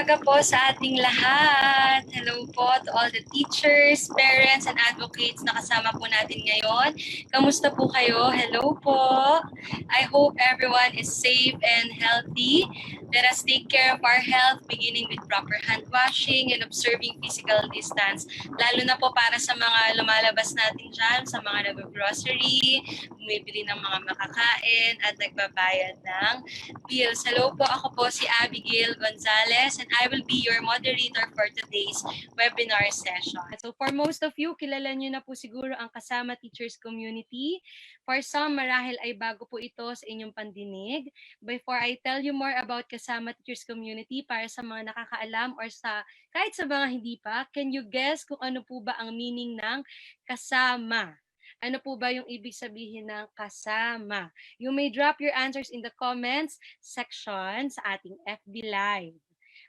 umaga po sa ating lahat. Hello po to all the teachers, parents, and advocates na kasama po natin ngayon. Kamusta po kayo? Hello po. I hope everyone is safe and healthy. Let us take care of our health, beginning with proper hand washing and observing physical distance. Lalo na po para sa mga lumalabas natin dyan, sa mga nag-grocery, bumibili ng mga makakain, at nagbabayad ng bills. Hello po, ako po si Abigail Gonzalez and I will be your moderator for today's webinar session. So for most of you, kilala nyo na po siguro ang KaSaMa Teachers Community. For some, marahil ay bago po ito sa inyong pandinig. Before I tell you more about KaSaMa Teachers Community, para sa mga nakakaalam or kahit sa mga hindi pa, can you guess kung ano po ba ang meaning ng kasama? Ano po ba yung ibig sabihin ng kasama? You may drop your answers in the comments section sa ating FB Live.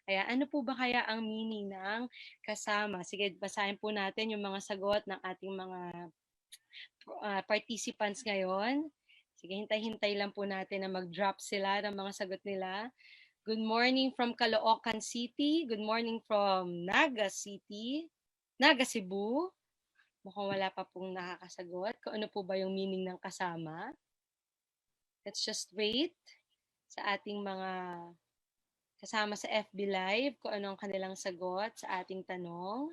Kaya ano po ba kaya ang meaning ng kasama? Sige, basahin po natin yung mga sagot ng ating mga participants ngayon. Sige, hintay-hintay lang po natin na mag-drop sila ng mga sagot nila. Good morning from Caloocan City. Good morning from Naga City. Naga Cebu. Mukhang wala pa pong nakakasagot. Kung ano po ba yung meaning ng kasama? Let's just wait sa ating mga kasama sa FB Live kung ano ang kanilang sagot sa ating tanong.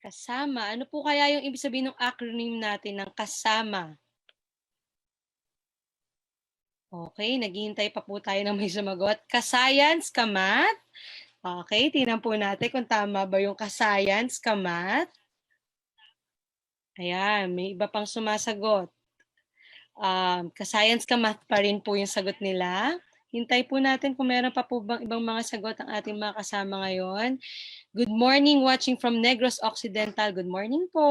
Kasama. Ano po kaya yung ibig sabihin ng acronym natin ng kasama? Okay, naghihintay pa po tayo ng may sumagot. Ka-science, ka-math? Okay, tingnan po natin kung tama ba yung ka-science, ka-math. Ayan, may iba pang sumasagot. Ka-science, ka-math pa rin po yung sagot nila. Hintay po natin kung meron pa po bang ibang mga sagot ang ating mga kasama ngayon. Good morning, watching from Negros Occidental. Good morning po.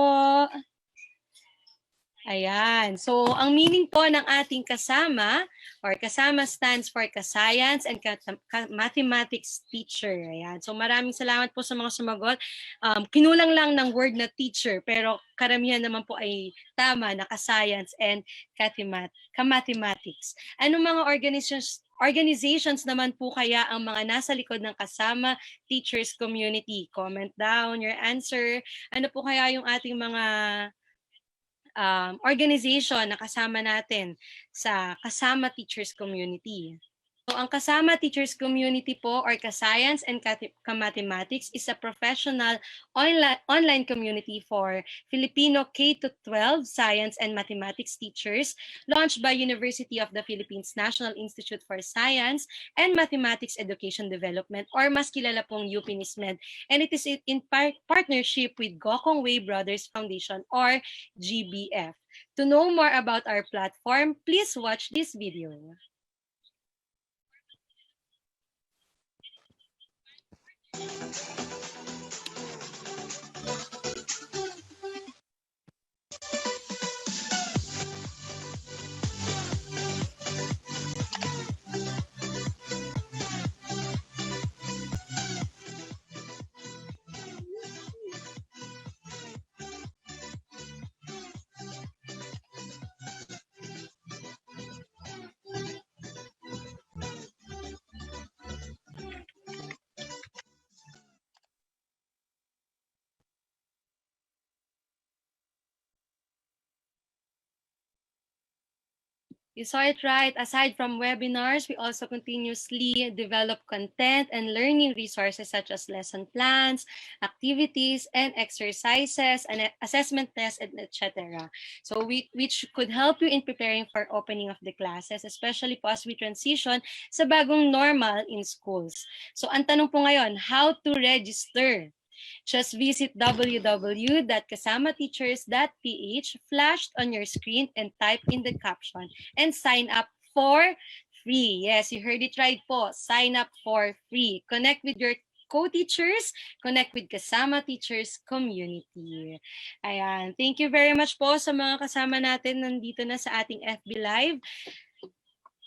Ayan. So, ang meaning po ng ating kasama, or kasama stands for ka-science and mathematics teacher. Ayan. So, maraming salamat po sa mga sumagot. Kinulang lang ng word na teacher, pero karamihan naman po ay tama na ka-science and ka-mathematics. Anong mga organizations naman po kaya ang mga nasa likod ng KaSaMa Teachers Community? Comment down your answer. Ano po kaya yung ating mga organization na kasama natin sa KaSaMa Teachers Community? So, ang KaSaMa Teachers Community po, or ka-science and ka-mathematics, is a professional online community for Filipino K-12 science and mathematics teachers launched by University of the Philippines National Institute for Science and Mathematics Education Development, or mas kilala pong UP NISMED, and it is in partnership with Gokong Wei Brothers Foundation, or GBF. To know more about our platform, please watch this video. You saw it right. Aside from webinars, we also continuously develop content and learning resources such as lesson plans, activities, and exercises, and assessment tests, etc. So which could help you in preparing for opening of the classes, especially po as we transition sa bagong normal in schools. So ang tanong po ngayon, how to register? Just visit www.kasamateachers.ph, flashed on your screen, and type in the caption and sign up for free. Yes, you heard it right po. Sign up for free. Connect with your co-teachers, connect with KaSaMa Teachers Community. Ayan. Thank you very much po sa mga kasama natin nandito na sa ating FB Live.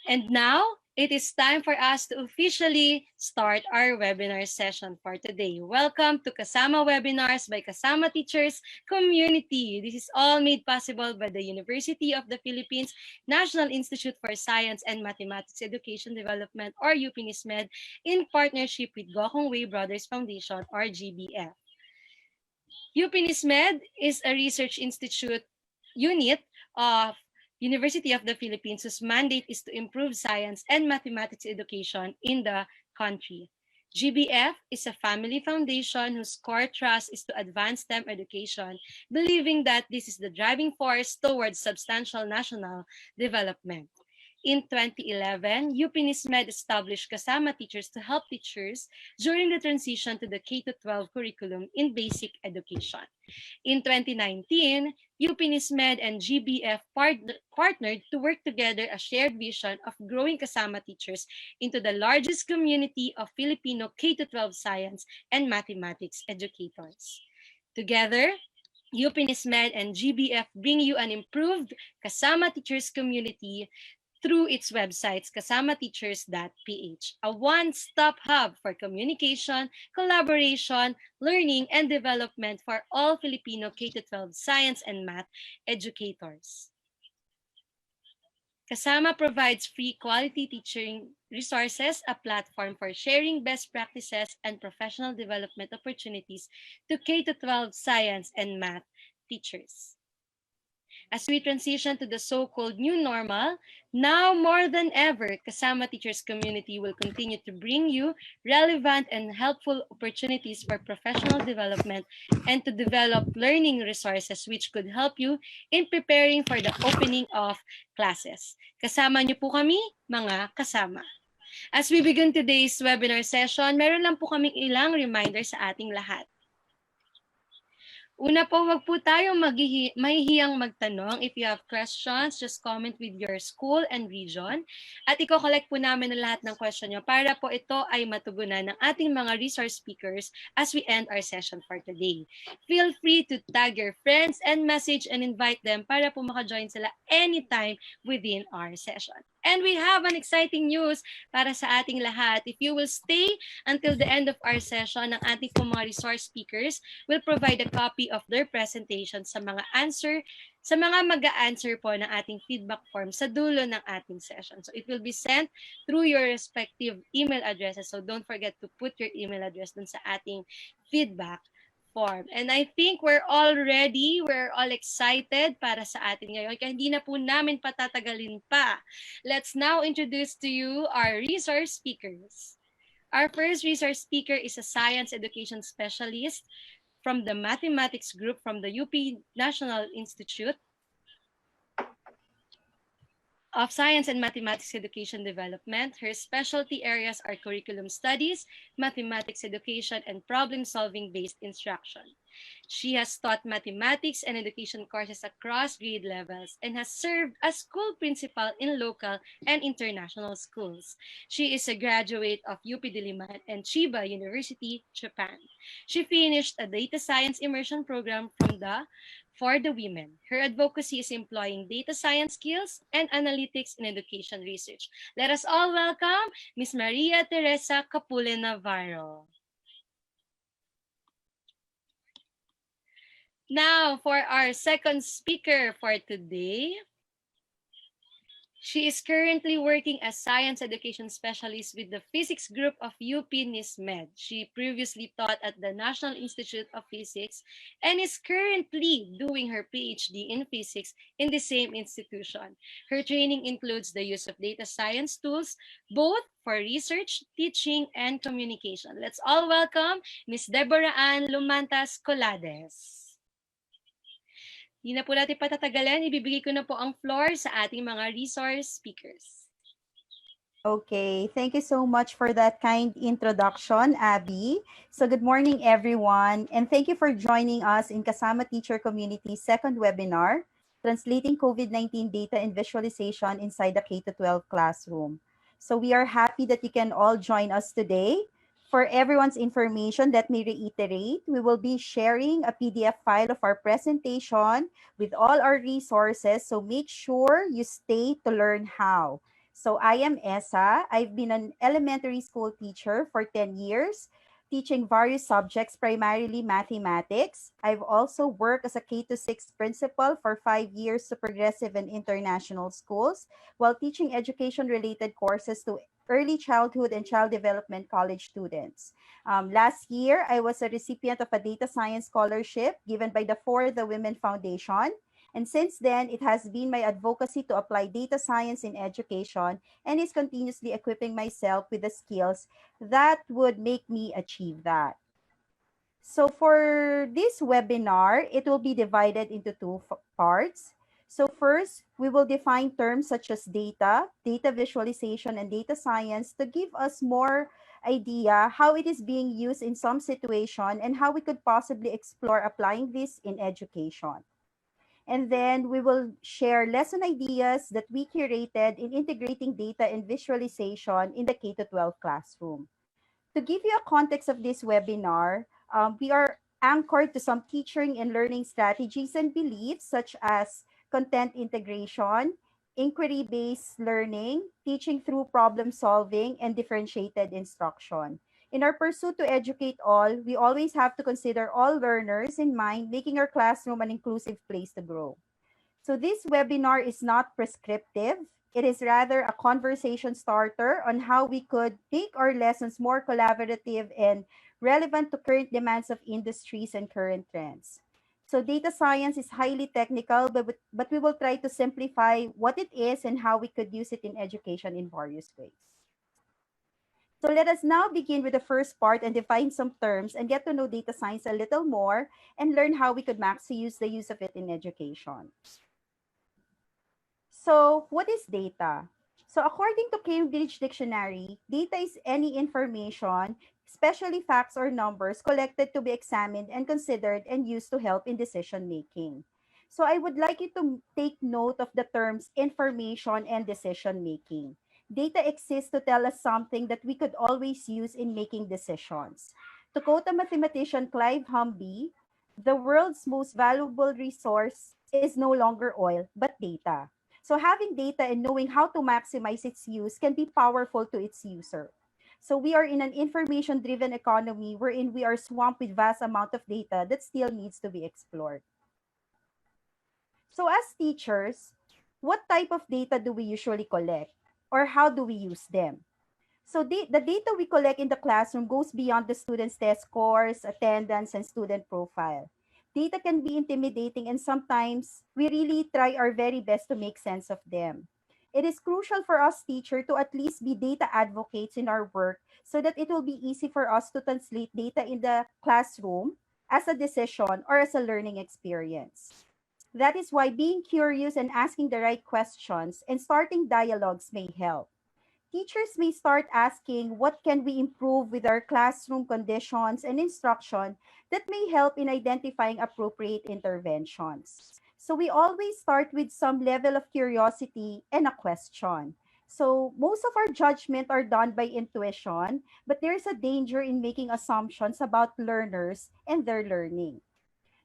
And now, it is time for us to officially start our webinar session for today. Welcome to KaSaMa Webinars by KaSaMa Teachers Community. This is all made possible by the University of the Philippines National Institute for Science and Mathematics Education Development, or UP-NISMED, in partnership with Gokong Wei Brothers Foundation, or GBF. UP-NISMED is a research institute unit of University of the Philippines whose mandate is to improve science and mathematics education in the country. GBF is a family foundation whose core thrust is to advance STEM education, believing that this is the driving force towards substantial national development. In 2011, UP-NISMED established KaSaMa Teachers to help teachers during the transition to the K-12 curriculum in basic education. In 2019, UP-NISMED and GBF partnered to work together a shared vision of growing KaSaMa teachers into the largest community of Filipino K-12 science and mathematics educators. Together, UP-NISMED and GBF bring you an improved KaSaMa Teachers Community through its websites kasamateachers.ph, a one-stop hub for communication, collaboration, learning, and development for all Filipino K-12 science and math educators. KaSaMa provides free quality teaching resources, a platform for sharing best practices and professional development opportunities to K-12 science and math teachers. As we transition to the so-called new normal, now more than ever, KaSaMa Teachers Community will continue to bring you relevant and helpful opportunities for professional development and to develop learning resources which could help you in preparing for the opening of classes. Kasama niyo po kami, mga kasama. As we begin today's webinar session, meron lang po kaming ilang reminder sa ating lahat. Una po, wag po tayong mahihiyang magtanong. If you have questions, just comment with your school and region. At i-collect po namin ang lahat ng question nyo para po ito ay matugunan ng ating mga resource speakers as we end our session for today. Feel free to tag your friends and message and invite them para po maka-join sila anytime within our session. And we have an exciting news para sa ating lahat. If you will stay until the end of our session, ang ating po mga resource speakers will provide a copy of their presentation sa mga mag-a-answer po ng ating feedback form sa dulo ng ating session. So it will be sent through your respective email addresses. So don't forget to put your email address dun sa ating feedback form. And I think we're all ready. We're all excited para sa atin ngayon. Kaya hindi na po namin patatagalin pa. Let's now introduce to you our resource speakers. Our first resource speaker is a science education specialist from the mathematics group from the UP National Institute of Science and Mathematics Education Development. Her specialty areas are curriculum studies, mathematics education, and problem-solving based instruction. She has taught mathematics and education courses across grade levels and has served as school principal in local and international schools. She is a graduate of UP Diliman and Chiba University, Japan. She finished a data science immersion program for the women. Her advocacy is employing data science skills and analytics in education research. Let us all welcome Ms. Maria Theresa Capule-Navarro. Now, for our second speaker for today, she is currently working as science education specialist with the physics group of UP-NISMED. She previously taught at the National Institute of Physics and is currently doing her PhD in physics in the same institution. Her training includes the use of data science tools, both for research, teaching, and communication. Let's all welcome Ms. Deborah Anne Lumantas-Colades. Hindi na po natin patatagalan, ibibigay ko na po ang floor sa ating mga resource speakers. Okay, thank you so much for that kind introduction, Abby. So good morning, everyone, and thank you for joining us in KaSaMa Teacher Community's second webinar, Translating COVID-19 Data and Visualization Inside the K-12 Classroom. So we are happy that you can all join us today. For everyone's information, let me reiterate, we will be sharing a PDF file of our presentation with all our resources, so make sure you stay to learn how. So I am Esa. I've been an elementary school teacher for 10 years, teaching various subjects, primarily mathematics. I've also worked as a K to 6 principal for 5 years to progressive and international schools while teaching education related courses to early childhood and child development college students. Last year, I was a recipient of a data science scholarship given by the For the Women Foundation. And since then, it has been my advocacy to apply data science in education and is continuously equipping myself with the skills that would make me achieve that. So for this webinar, it will be divided into two parts. So first, we will define terms such as data, data visualization, and data science to give us more idea how it is being used in some situation and how we could possibly explore applying this in education. And then we will share lesson ideas that we curated in integrating data and visualization in the K-12 classroom. To give you a context of this webinar, we are anchored to some teaching and learning strategies and beliefs such as content integration, inquiry-based learning, teaching through problem solving, and differentiated instruction. In our pursuit to educate all, we always have to consider all learners in mind, making our classroom an inclusive place to grow. So this webinar is not prescriptive. It is rather a conversation starter on how we could make our lessons more collaborative and relevant to current demands of industries and current trends. So data science is highly technical, but we will try to simplify what it is and how we could use it in education in various ways. So let us now begin with the first part and define some terms and get to know data science a little more and learn how we could maximize use the use of it in education. So, what is data? So, according to Cambridge Dictionary, data is any information, especially facts or numbers, collected to be examined and considered and used to help in decision making. So, I would like you to take note of the terms information and decision making. Data exists to tell us something that we could always use in making decisions. To quote a mathematician, Clive Humby, the world's most valuable resource is no longer oil, but data. So having data and knowing how to maximize its use can be powerful to its user. So we are in an information-driven economy wherein we are swamped with vast amount of data that still needs to be explored. So as teachers, what type of data do we usually collect? Or how do we use them? So the data we collect in the classroom goes beyond the student's test scores, attendance, and student profile. Data can be intimidating and sometimes we really try our very best to make sense of them. It is crucial for us teachers to at least be data advocates in our work so that it will be easy for us to translate data in the classroom as a decision or as a learning experience. That is why being curious and asking the right questions and starting dialogues may help. Teachers may start asking what can we improve with our classroom conditions and instruction that may help in identifying appropriate interventions. So we always start with some level of curiosity and a question. So most of our judgment are done by intuition, but there's a danger in making assumptions about learners and their learning.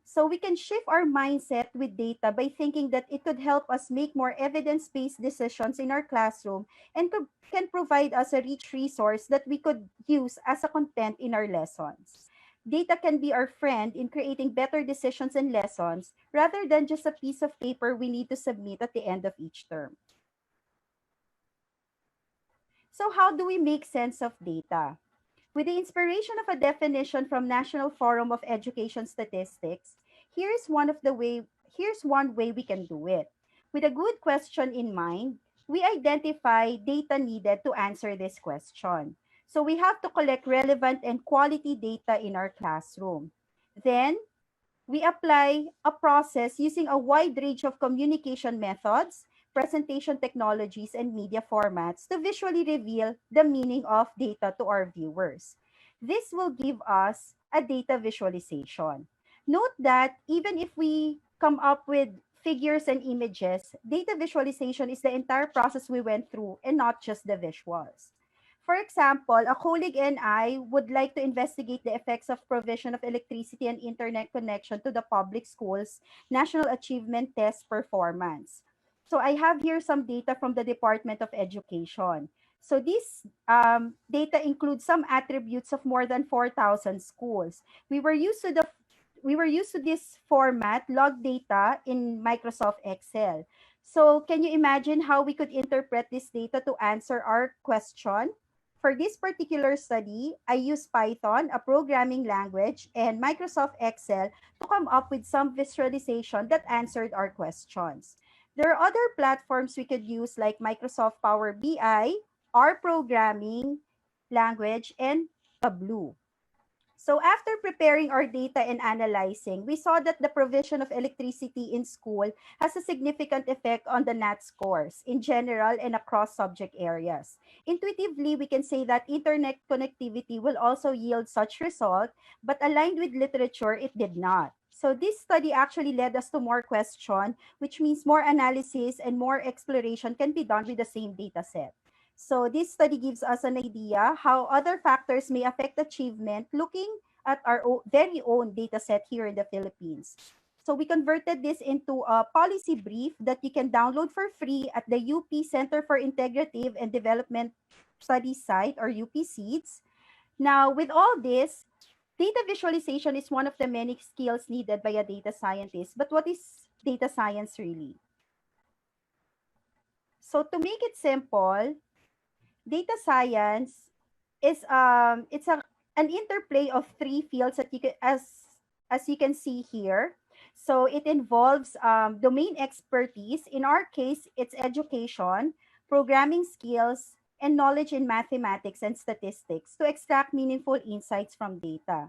So we can shift our mindset with data by thinking that it could help us make more evidence-based decisions in our classroom and can provide us a rich resource that we could use as a content in our lessons. Data can be our friend in creating better decisions and lessons rather than just a piece of paper we need to submit at the end of each term. So how do we make sense of data? With the inspiration of a definition from National Forum of Education Statistics, here's one way we can do it. With a good question in mind, we identify data needed to answer this question. So we have to collect relevant and quality data in our classroom. Then we apply a process using a wide range of communication methods, presentation technologies, and media formats to visually reveal the meaning of data to our viewers. This will give us a data visualization. Note that even if we come up with figures and images, data visualization is the entire process we went through and not just the visuals. For example, a colleague and I would like to investigate the effects of provision of electricity and internet connection to the public schools National Achievement Test performance. So I have here some data from the Department of Education. So this data includes some attributes of more than 4,000 schools. We were used to this format, log data in Microsoft Excel. So can you imagine how we could interpret this data to answer our question? For this particular study, I used Python, a programming language, and Microsoft Excel to come up with some visualization that answered our questions. There are other platforms we could use like Microsoft Power BI, R programming language, and Tableau. So after preparing our data and analyzing, we saw that the provision of electricity in school has a significant effect on the NAT scores in general and across subject areas. Intuitively, we can say that internet connectivity will also yield such result, but aligned with literature, it did not. So this study actually led us to more question, which means more analysis and more exploration can be done with the same data set. So this study gives us an idea how other factors may affect achievement looking at our very own data set here in the Philippines. So we converted this into a policy brief that you can download for free at the UP Center for Integrative and Development Studies site or UP SEEDS. Now, with all this, data visualization is one of the many skills needed by a data scientist. But what is data science really? So to make it simple, data science is it's an interplay of three fields that you can as you can see here. So it involves domain expertise. In our case, it's education, programming skills, and knowledge in mathematics and statistics to extract meaningful insights from data.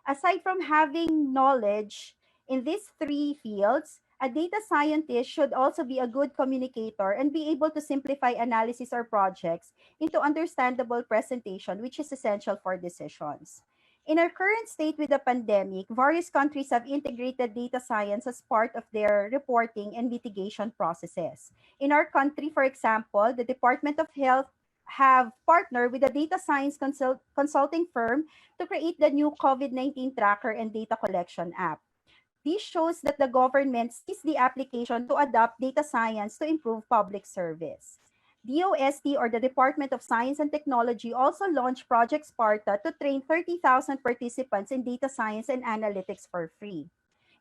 Aside from having knowledge in these three fields, a data scientist should also be a good communicator and be able to simplify analysis or projects into understandable presentation, which is essential for decisions. In our current state with the pandemic, various countries have integrated data science as part of their reporting and mitigation processes. In our country, for example, the Department of Health have partnered with a data science consulting firm to create the new COVID-19 tracker and data collection app. This shows that the government sees the application to adopt data science to improve public service. DOST, or the Department of Science and Technology, also launched Project Sparta to train 30,000 participants in data science and analytics for free.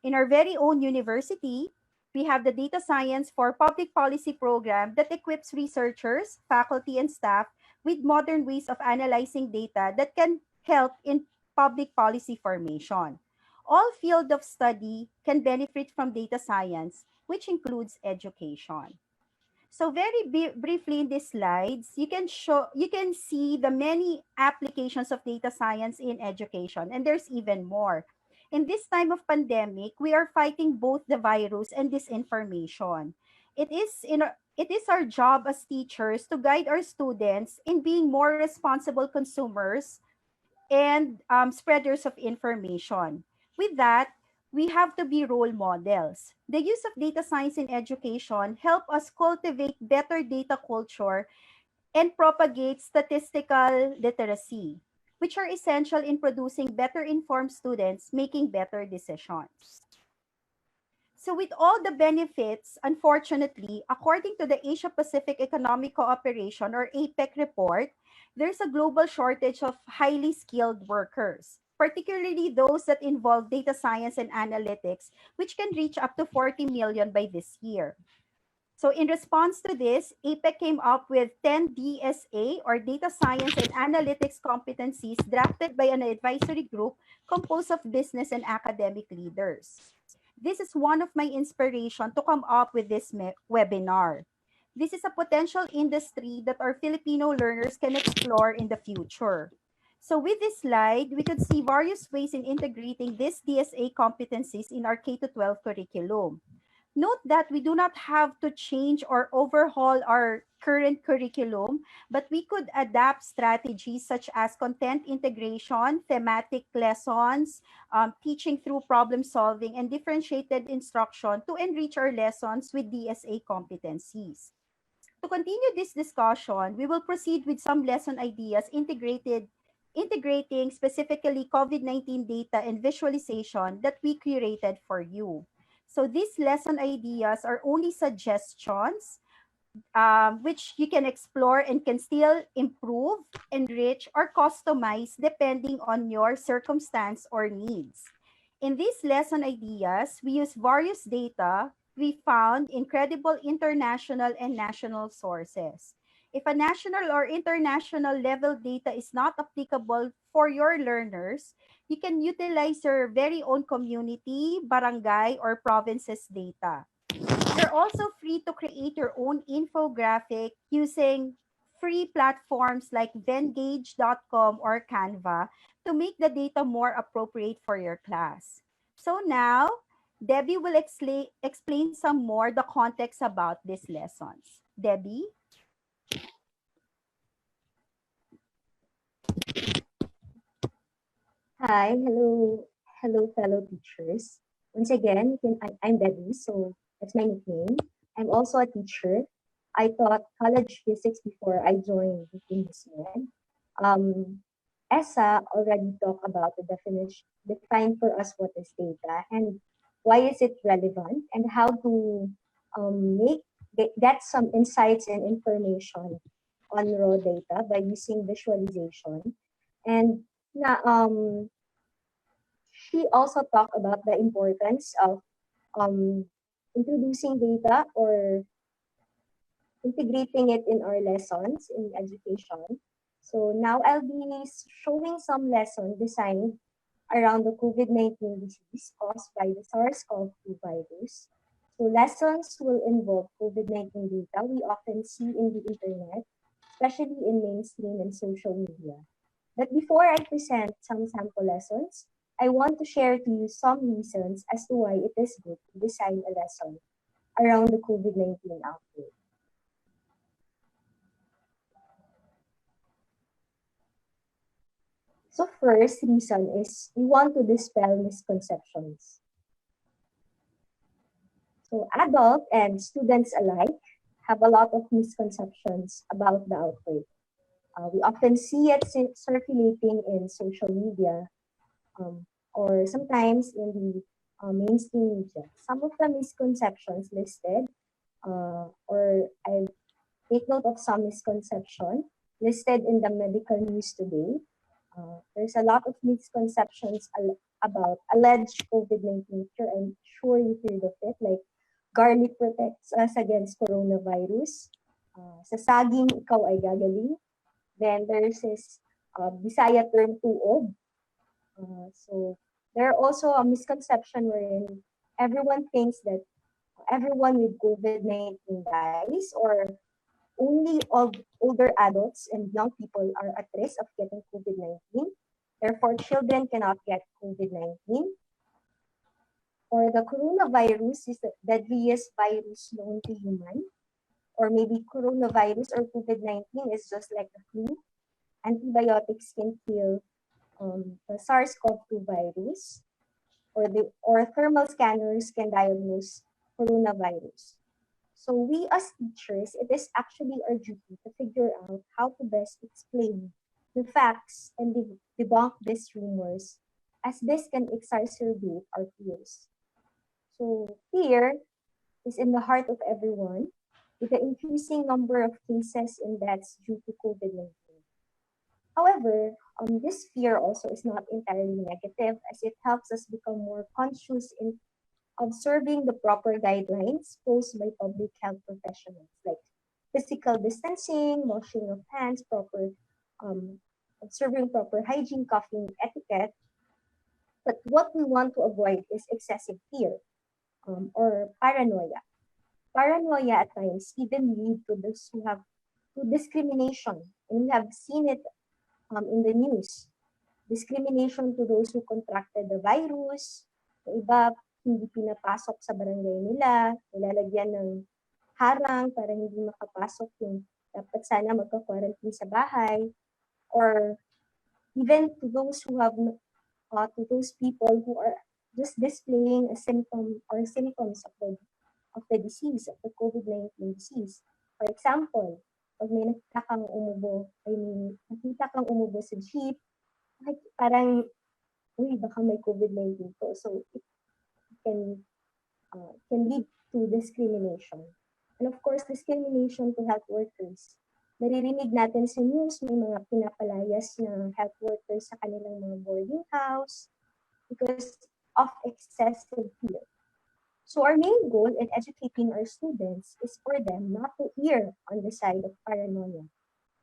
In our very own university, we have the Data Science for Public Policy program that equips researchers, faculty, and staff with modern ways of analyzing data that can help in public policy formation. All field of study can benefit from data science, which includes education. So very briefly in these slides, you can see the many applications of data science in education, and there's even more. In this time of pandemic, we are fighting both the virus and disinformation. It is our job as teachers to guide our students in being more responsible consumers and spreaders of information. With that, we have to be role models. The use of data science in education help us cultivate better data culture and propagate statistical literacy, which are essential in producing better informed students making better decisions. So with all the benefits, unfortunately, according to the Asia Pacific Economic Cooperation or APEC report, there's a global shortage of highly skilled workers, particularly those that involve data science and analytics, which can reach up to 40 million by this year. So in response to this, APEC came up with 10 DSA or data science and analytics competencies drafted by an advisory group composed of business and academic leaders. This is one of my inspiration to come up with this webinar. This is a potential industry that our Filipino learners can explore in the future. So with this slide, we could see various ways in integrating these DSA competencies in our K-12 curriculum. Note that we do not have to change or overhaul our current curriculum, but we could adapt strategies such as content integration, thematic lessons, teaching through problem solving, and differentiated instruction to enrich our lessons with DSA competencies. To continue this discussion, we will proceed with some lesson ideas integrating specifically COVID-19 data and visualization that we curated for you. So these lesson ideas are only suggestions, which you can explore and can still improve, enrich, or customize depending on your circumstance or needs. In these lesson ideas, we use various data we found in credible international and national sources. If a national or international level data is not applicable for your learners, you can utilize your very own community, barangay, or province's data. You're also free to create your own infographic using free platforms like Vengage.com or Canva to make the data more appropriate for your class. So now, Debbie will explain some more the context about these lessons. Debbie? Hi, hello, fellow teachers. Once again, I'm Debbie, so that's my nickname. I'm also a teacher. I taught college physics before I joined in NISMED. Um, ESA already talked about the definition, define for us what is data and why is it relevant and how to get some insights and information on raw data by using visualization. And na, she also talked about the importance of um, introducing data or integrating it in our lessons in education. So now I'll be showing some lessons designed around the COVID-19 disease caused by the SARS-CoV-2 virus. So lessons will involve COVID-19 data we often see in the internet, especially in mainstream and social media. But before I present some sample lessons, I want to share to you some reasons as to why it is good to design a lesson around the COVID-19 outbreak. So first reason is we want to dispel misconceptions. So adult and students alike have a lot of misconceptions about the outbreak. We often see it circulating in social media or sometimes in the mainstream media. Some of the misconceptions listed, or I take note of some misconception listed in the medical news today. There's a lot of misconceptions about alleged COVID-19 cure. I'm sure you heard of it, like garlic protects us against coronavirus. Sa saging, ikaw ay gagaling. Then there's this Bisaya term tuog. So there are also a misconception wherein everyone thinks that everyone with COVID-19 dies, or only older adults and young people are at risk of getting COVID-19. Therefore, children cannot get COVID-19. Or the coronavirus is the deadliest virus known to human. Or maybe coronavirus or COVID-19 is just like the flu. Antibiotics can kill the SARS-CoV-2 virus, or thermal scanners can diagnose coronavirus. So we as teachers, it is actually our duty to figure out how to best explain the facts and debunk these rumors, as this can exacerbate our fears. So fear is in the heart of everyone, with the increasing number of cases and deaths due to COVID-19. However, this fear also is not entirely negative, as it helps us become more conscious in observing the proper guidelines posed by public health professionals, like physical distancing, washing of hands, um, observing proper hygiene, coughing etiquette. But what we want to avoid is excessive fear or paranoia. Paranoia at times even lead to those who have to discrimination, and we have seen it in the news. Discrimination to those who contracted the virus, yung iba hindi pinapasok sa barangay nila, nilalagyan ng harang para hindi makapasok yung dapat sana magka-quarantine sa bahay, or even to those who have to those people who are just displaying a symptom or symptoms of the disease, of the COVID-19 disease. For example, pag may nakita kang umubo sa jeep, parang, uy, baka may COVID-19 to. So, it can can lead to discrimination. And of course, discrimination to health workers. Naririnig natin sa news, may mga pinapalayas na health workers sa kanilang mga boarding house because of excessive fear. So our main goal in educating our students is for them not to err on the side of paranoia,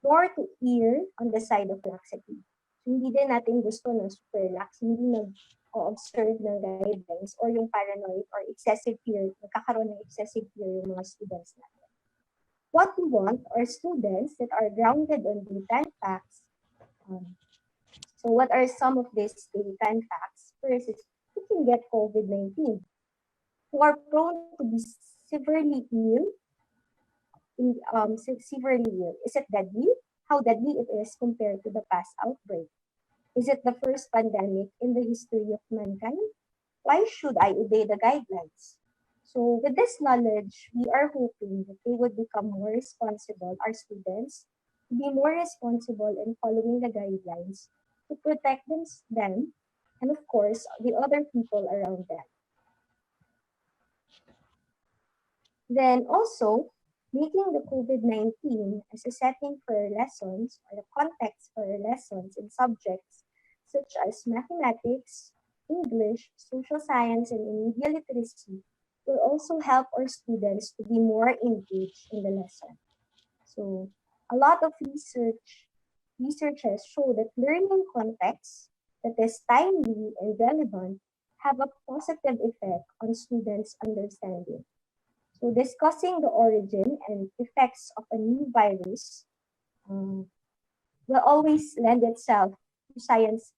nor to err on the side of laxity. So, hindi din natin gusto na super lax, hindi nag-observe ng guidelines or yung paranoid or excessive fear, nagkakaroon ng excessive fear yung mga students natin. What we want are students that are grounded on data and facts. So what are some of these data and facts? First is who can get COVID-19, who are prone to be severely ill. Severely ill. Is it deadly? How deadly it is compared to the past outbreak? Is it the first pandemic in the history of mankind? Why should I obey the guidelines? So with this knowledge, we are hoping that they would become more responsible, our students, to be more responsible in following the guidelines to protect them and of course the other people around them. Then also, making the COVID-19 as a setting for lessons or the context for lessons in subjects such as mathematics, English, social science, and media literacy will also help our students to be more engaged in the lesson. So a lot of researchers show that learning contexts that is timely and relevant have a positive effect on students' understanding. So discussing the origin and effects of a new virus will always lend itself to science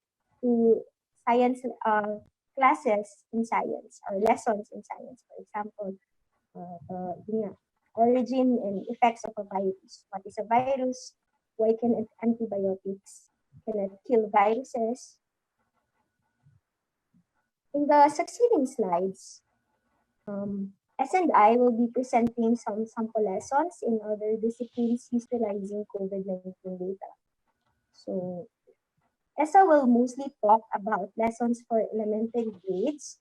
classes in science or lessons in science. For example, the origin and effects of a virus. What is a virus? Why can antibiotics cannot kill viruses? In the succeeding slides, S&I will be presenting some sample lessons in other disciplines utilizing COVID-19 data. So, ESA will mostly talk about lessons for elementary grades.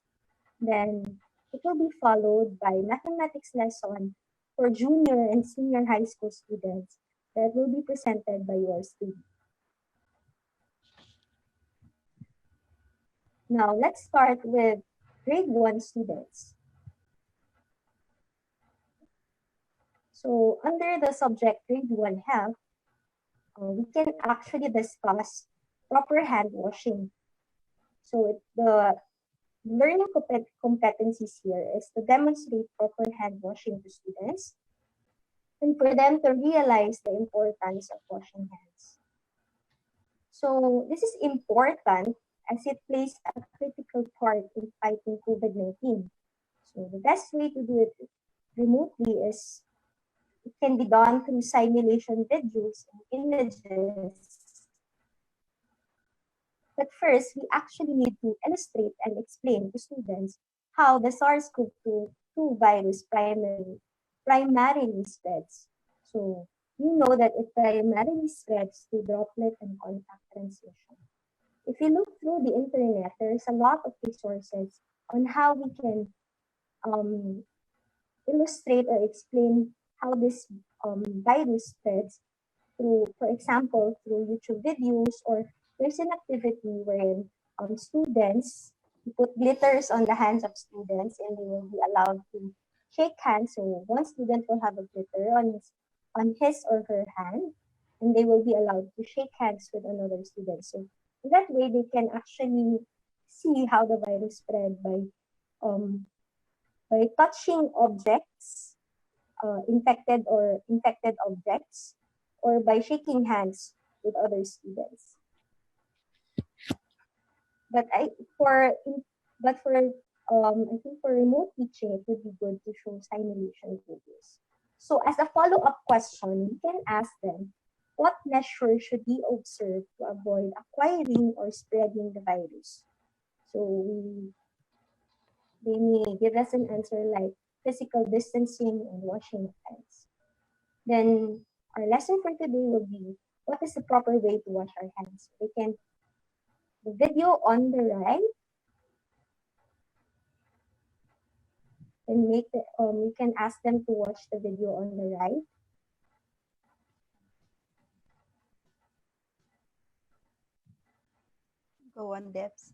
Then, it will be followed by mathematics lesson for junior and senior high school students that will be presented by your student. Now, let's start with grade 1 students. So under the subject grade 1 health, we can actually discuss proper hand washing. So the learning competencies here is to demonstrate proper hand washing to students and for them to realize the importance of washing hands. So this is important as it plays a critical part in fighting COVID-19. So the best way to do it remotely is it can be done through simulation videos and images. But first, we actually need to illustrate and explain to students how the SARS-CoV-2 virus primarily spreads. So we know that it primarily spreads through droplet and contact transmission. If you look through the internet, there's a lot of resources on how we can illustrate or explain how this virus spreads through, for example, through YouTube videos, or there's an activity wherein students put glitters on the hands of students and they will be allowed to shake hands. So one student will have a glitter on his or her hand and they will be allowed to shake hands with another student. So in that way, they can actually see how the virus spread by touching objects, infected objects, or by shaking hands with other students. But I think for remote teaching, it would be good to show simulation videos. So as a follow-up question, we can ask them, what measures should we observe to avoid acquiring or spreading the virus? So they may give us an answer like physical distancing and washing hands. Then our lesson for today will be, what is the proper way to wash our hands? The video on the right You can ask them to watch the video on the right. Go on, Debs.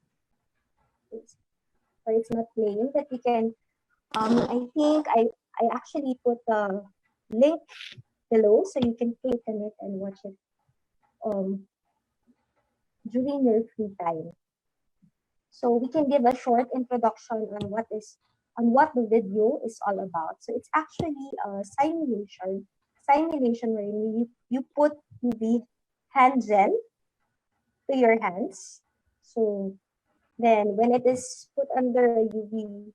It's not playing, but you can. I think I actually put a link below so you can click on it and watch it during your free time. So we can give a short introduction on what the video is all about. So it's actually a simulation wherein you put UV hand gel to your hands. So then when it is put under a UV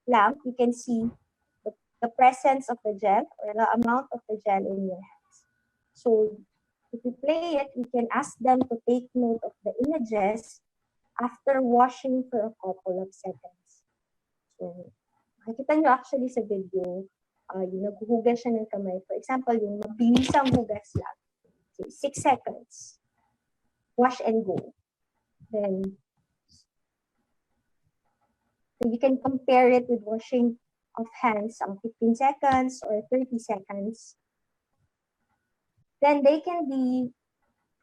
lamp, you can see the presence of the gel or the amount of the gel in your hands. So if we play it, we can ask them to take note of the images after washing for a couple of seconds. So makikita nyo actually sa video, yung naghuhugas siya ng kamay. For example, yung mabilisang hugas lang. So, 6 seconds. Wash and go. Then, so you can compare it with washing of hands 15 seconds or 30 seconds. Then they can be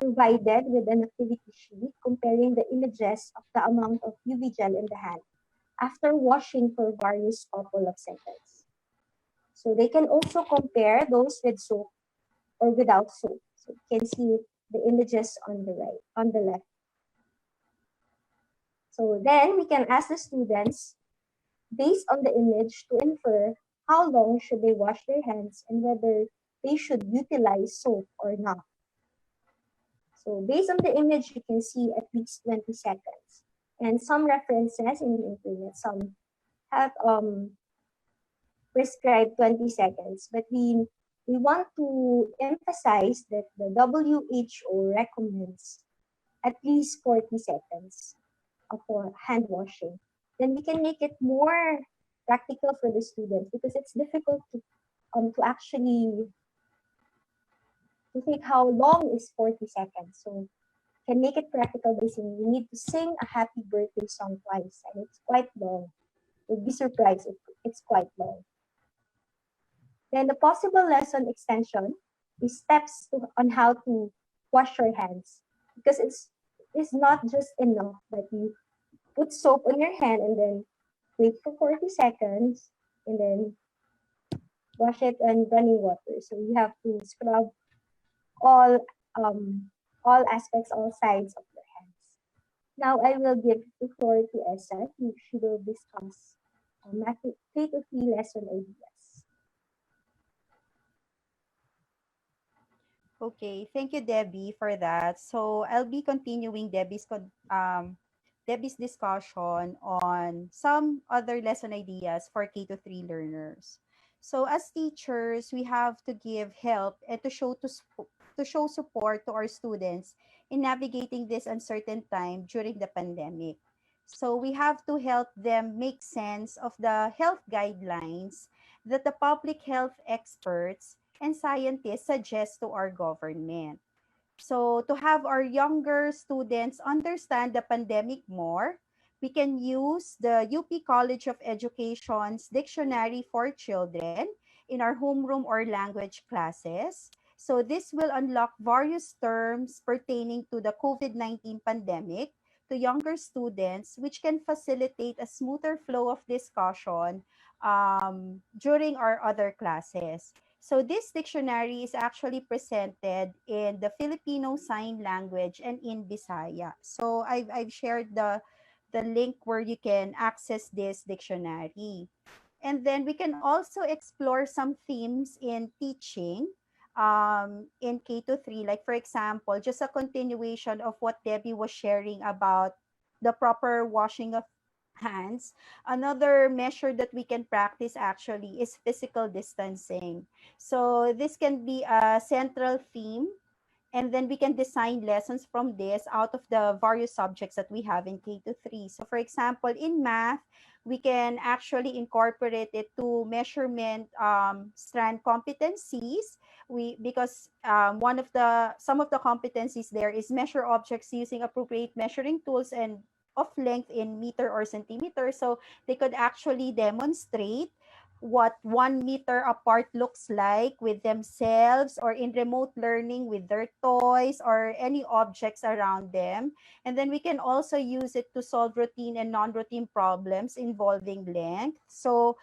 provided with an activity sheet comparing the images of the amount of UV gel in the hand after washing for various couple of seconds. So they can also compare those with soap or without soap. So you can see the images on the left. So then we can ask the students, based on the image, to infer how long should they wash their hands and whether they should utilize soap or not. So based on the image, you can see at least 20 seconds. And some references in the internet, some have prescribed 20 seconds, but we want to emphasize that the WHO recommends at least 40 seconds for hand washing. Then we can make it more practical for the students because it's difficult to actually to think how long is 40 seconds. So can make it practical by saying you need to sing a happy birthday song twice, and it's quite long. You'll be surprised if it's quite long. Then the possible lesson extension is steps on how to wash your hands, because it's not just enough that you put soap on your hand and then wait for 40 seconds and then wash it in running water. So you have to scrub all aspects, all sides of your hands. Now I will give the floor to Essa. She will discuss K-3 lesson ideas. Okay, thank you, Debbie, for that. So I'll be continuing Debbie's discussion on some other lesson ideas for K-3 learners. So as teachers, we have to give help and to show support to our students in navigating this uncertain time during the pandemic. So we have to help them make sense of the health guidelines that the public health experts and scientists suggest to our government. So to have our younger students understand the pandemic more, we can use the UP College of Education's Dictionary for Children in our homeroom or language classes. So this will unlock various terms pertaining to the COVID-19 pandemic to younger students, which can facilitate a smoother flow of discussion during our other classes. So this dictionary is actually presented in the Filipino Sign Language and in Bisaya. So I've shared the link where you can access this dictionary. And then we can also explore some themes in teaching in K to 3. Like for example, just a continuation of what Debbie was sharing about the proper washing of hands. Another measure that we can practice actually is physical distancing. So this can be a central theme, and then we can design lessons from this out of the various subjects that we have in K to 3. So for example, in math, we can actually incorporate it to measurement strand competencies. Because some of the competencies there is measure objects using appropriate measuring tools and of length in meter or centimeter. So they could actually demonstrate what 1 meter apart looks like with themselves, or in remote learning with their toys or any objects around them. And then we can also use it to solve routine and non-routine problems involving length. So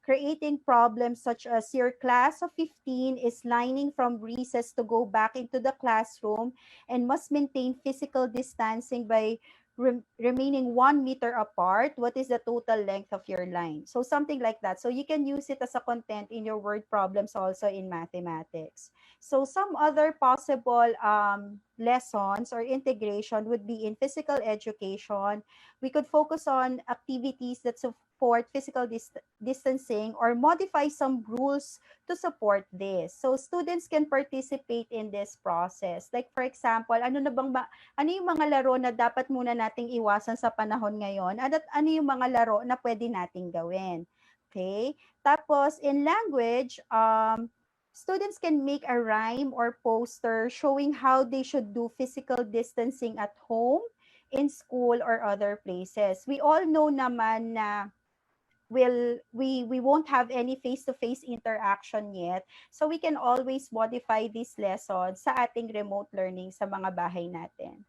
creating problems such as your class of 15 is lining from recess to go back into the classroom and must maintain physical distancing by remaining 1 meter apart. What is the total length of your line? So something like that. So you can use it as a content in your word problems also in mathematics. So some other possible lessons or integration would be in physical education. We could focus on activities that support physical distancing or modify some rules to support this. So students can participate in this process. Like for example, ano yung mga laro na dapat muna nating iwasan sa panahon ngayon? At ano yung mga laro na pwede nating gawin? Okay? Tapos in language, students can make a rhyme or poster showing how they should do physical distancing at home, in school, or other places. We all know naman na we won't have any face-to-face interaction yet. So we can always modify these lessons sa ating remote learning sa mga bahay natin.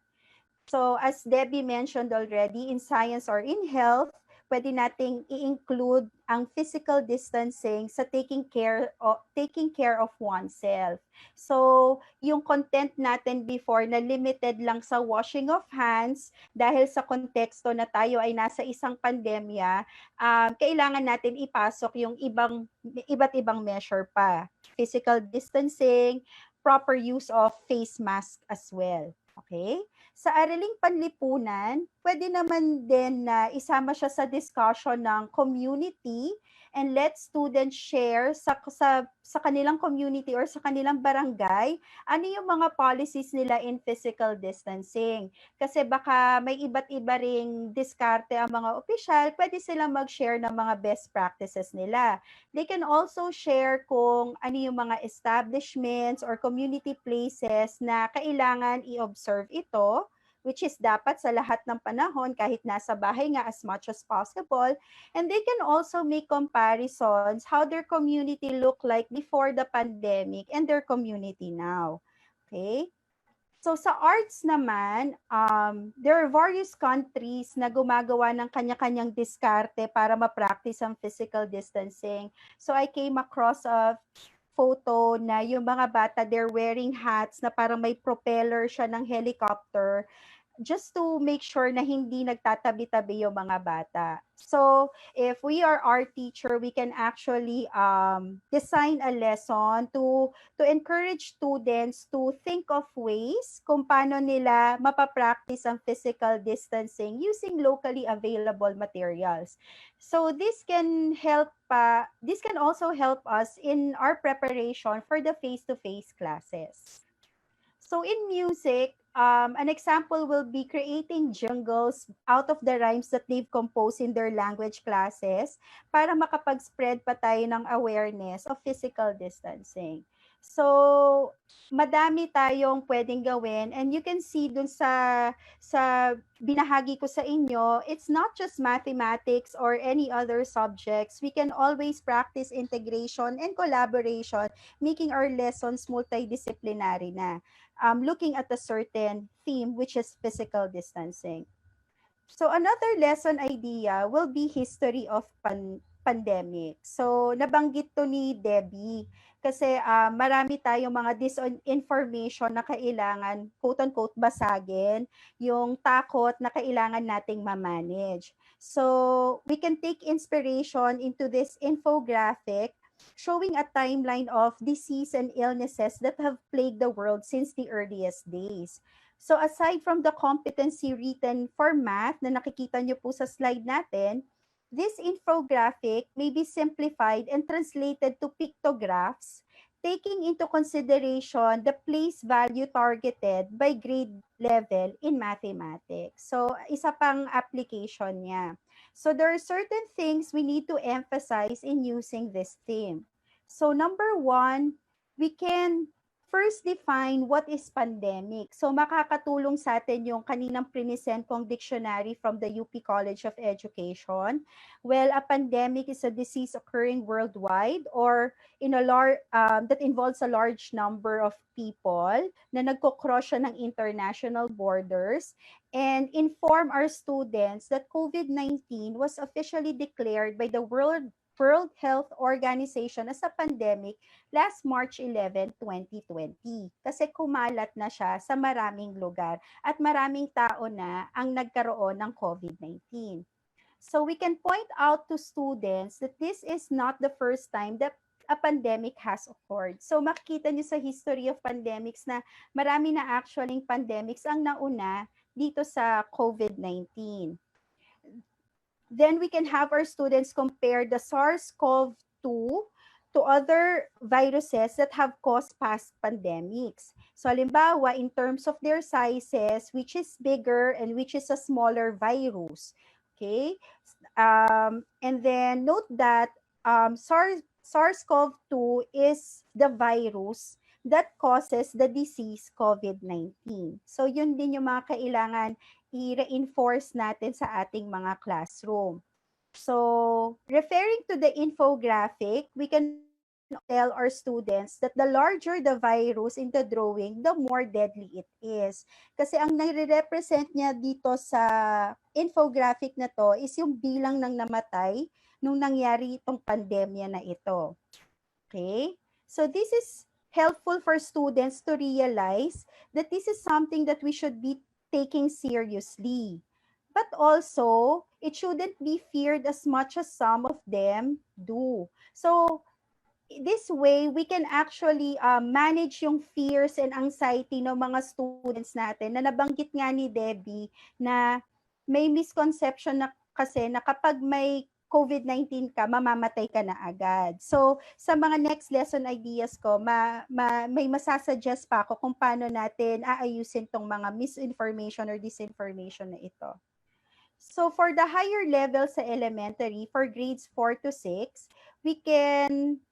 So as Debbie mentioned already, in science or in health, pwede nating i-include ang physical distancing sa taking care of oneself. So yung content natin before na limited lang sa washing of hands, dahil sa konteksto na tayo ay nasa isang pandemya, kailangan natin ipasok yung iba't ibang measure pa. Physical distancing, proper use of face mask as well. Okay? Sa araling panlipunan, pwede naman din na isama siya sa discussion ng community and let students share sa kanilang community or sa kanilang barangay ano yung mga policies nila in physical distancing. Kasi baka may iba't iba ring diskarte ang mga opisyal, pwede silang mag-share ng mga best practices nila. They can also share kung ano yung mga establishments or community places na kailangan i-observe ito, which is dapat sa lahat ng panahon kahit nasa bahay nga as much as possible. And they can also make comparisons how their community looked like before the pandemic and their community now. Okay? So sa arts naman, there are various countries na gumagawa ng kanya-kanyang diskarte para ma-practice ang physical distancing. So I came across a photo na yung mga bata, they're wearing hats na parang may propeller siya ng helicopter, just to make sure na hindi nagtatabi-tabi yung mga bata. So, if we are art teacher, we can actually design a lesson to encourage students to think of ways kung paano nila mapapractice ang physical distancing using locally available materials. So, this can also help us in our preparation for the face-to-face classes. So in music, an example will be creating jingles out of the rhymes that they've composed in their language classes para makapag-spread pa tayo ng awareness of physical distancing. So, madami tayong pwedeng gawin, and you can see dun sa binahagi ko sa inyo, it's not just mathematics or any other subjects. We can always practice integration and collaboration, making our lessons multidisciplinary na. Looking at a certain theme, which is physical distancing. So another lesson idea will be history of pandemic. So nabanggit to ni Debbie kasi marami tayong mga disinformation na kailangan quote-unquote basagin, yung takot na kailangan nating ma-manage. So we can take inspiration into this infographic showing a timeline of disease and illnesses that have plagued the world since the earliest days. So aside from the competency written for math na nakikita nyo po sa slide natin, this infographic may be simplified and translated to pictographs, taking into consideration the place value targeted by grade level in mathematics. So isa pang application niya. So there are certain things we need to emphasize in using this theme. So number one, we can first define what is pandemic. So makakatulong sa atin yung kaninang present kong dictionary from the UP College of Education. Well, a pandemic is a disease occurring worldwide or in a that involves a large number of people na nagko-cross siya ng international borders, and inform our students that COVID-19 was officially declared by the World Health Organization as a pandemic last March 11, 2020. Kasi kumalat na siya sa maraming lugar at maraming tao na ang nagkaroon ng COVID-19. So we can point out to students that this is not the first time that a pandemic has occurred. So makikita niyo sa history of pandemics na marami na actually pandemics ang nauna dito sa COVID-19. Then we can have our students compare the SARS-CoV-2 to other viruses that have caused past pandemics. So halimbawa, in terms of their sizes, which is bigger and which is a smaller virus. Okay? And then note that SARS-CoV-2 is the virus that causes the disease COVID-19. So yun din yung mga kailangan i-reinforce natin sa ating mga classroom. So, referring to the infographic, we can tell our students that the larger the virus in the drawing, the more deadly it is. Kasi ang nire-represent niya dito sa infographic na to is yung bilang ng namatay nung nangyari itong pandemya na ito. Okay? So this is helpful for students to realize that this is something that we should be taking seriously. But also, it shouldn't be feared as much as some of them do. So, this way, we can actually manage yung fears and anxiety ng mga students natin na nabanggit nga ni Debbie na may misconception na kasi na kapag may COVID-19 ka, mamamatay ka na agad. So, sa mga next lesson ideas ko, may masasuggest pa ako kung paano natin aayusin tong mga misinformation or disinformation na ito. So, for the higher level sa elementary, for grades 4 to 6, we can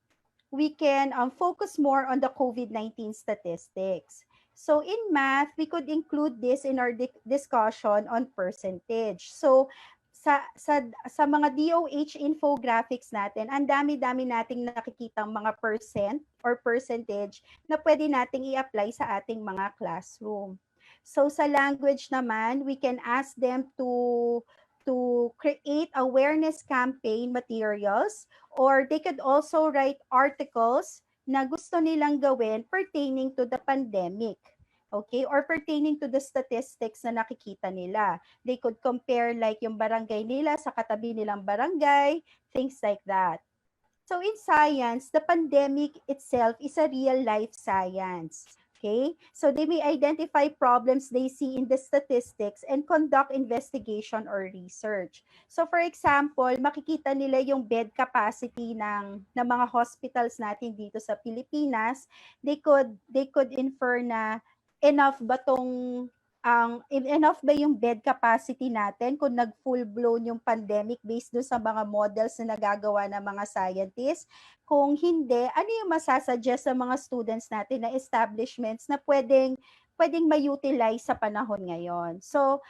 focus more on the COVID-19 statistics. So in math, we could include this in our discussion on percentage. So sa mga DOH infographics natin, ang dami-dami nating nakikitang mga percent or percentage na pwede nating i-apply sa ating mga classroom. So sa language naman, we can ask them to create awareness campaign materials, or they could also write articles na gusto nilang gawin pertaining to the pandemic. Okay? Or pertaining to the statistics na nakikita nila. They could compare like yung barangay nila sa katabi nilang barangay, things like that. So in science, the pandemic itself is a real life science. Okay? So they may identify problems they see in the statistics and conduct investigation or research. So for example, makikita nila yung bed capacity ng mga hospitals natin dito sa Pilipinas. They could infer na enough ba enough ba yung bed capacity natin kung nag-full blown yung pandemic based doon sa mga models na nagagawa ng mga scientists? Kung hindi, ano yung masasuggest sa mga students natin na establishments na pwedeng ma-utilize sa panahon ngayon? So,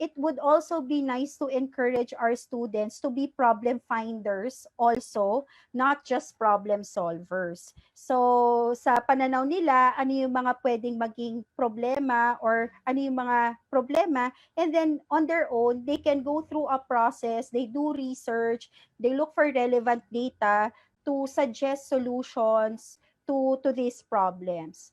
it would also be nice to encourage our students to be problem finders also, not just problem solvers. So, sa pananaw nila, ano yung mga pwedeng maging problema or ano yung mga problema, and then on their own, they can go through a process, they do research, they look for relevant data to suggest solutions to these problems.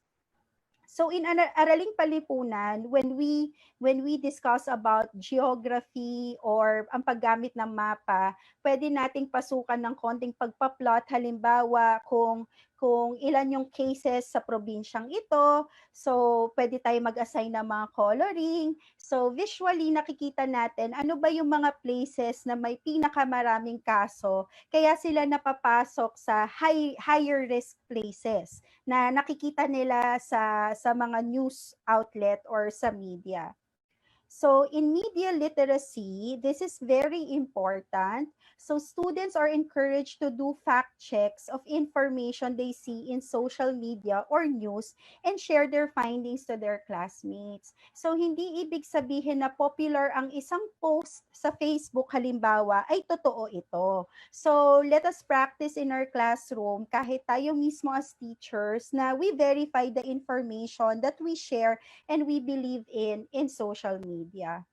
So in Araling Palipunan, when we discuss about geography or ang paggamit ng mapa, pwede nating pasukan ng konting pagpa-plot. Halimbawa, kung ilan yung cases sa probinsyang ito, so pwede tayo mag-assign ng mga coloring. So visually nakikita natin ano ba yung mga places na may pinakamaraming kaso, kaya sila napapasok sa higher risk places na nakikita nila sa mga news outlet or sa media. So in media literacy, this is very important. So students are encouraged to do fact checks of information they see in social media or news and share their findings to their classmates. So hindi ibig sabihin na popular ang isang post sa Facebook halimbawa ay totoo ito. So let us practice in our classroom kahit tayo mismo as teachers na we verify the information that we share and we believe in social media.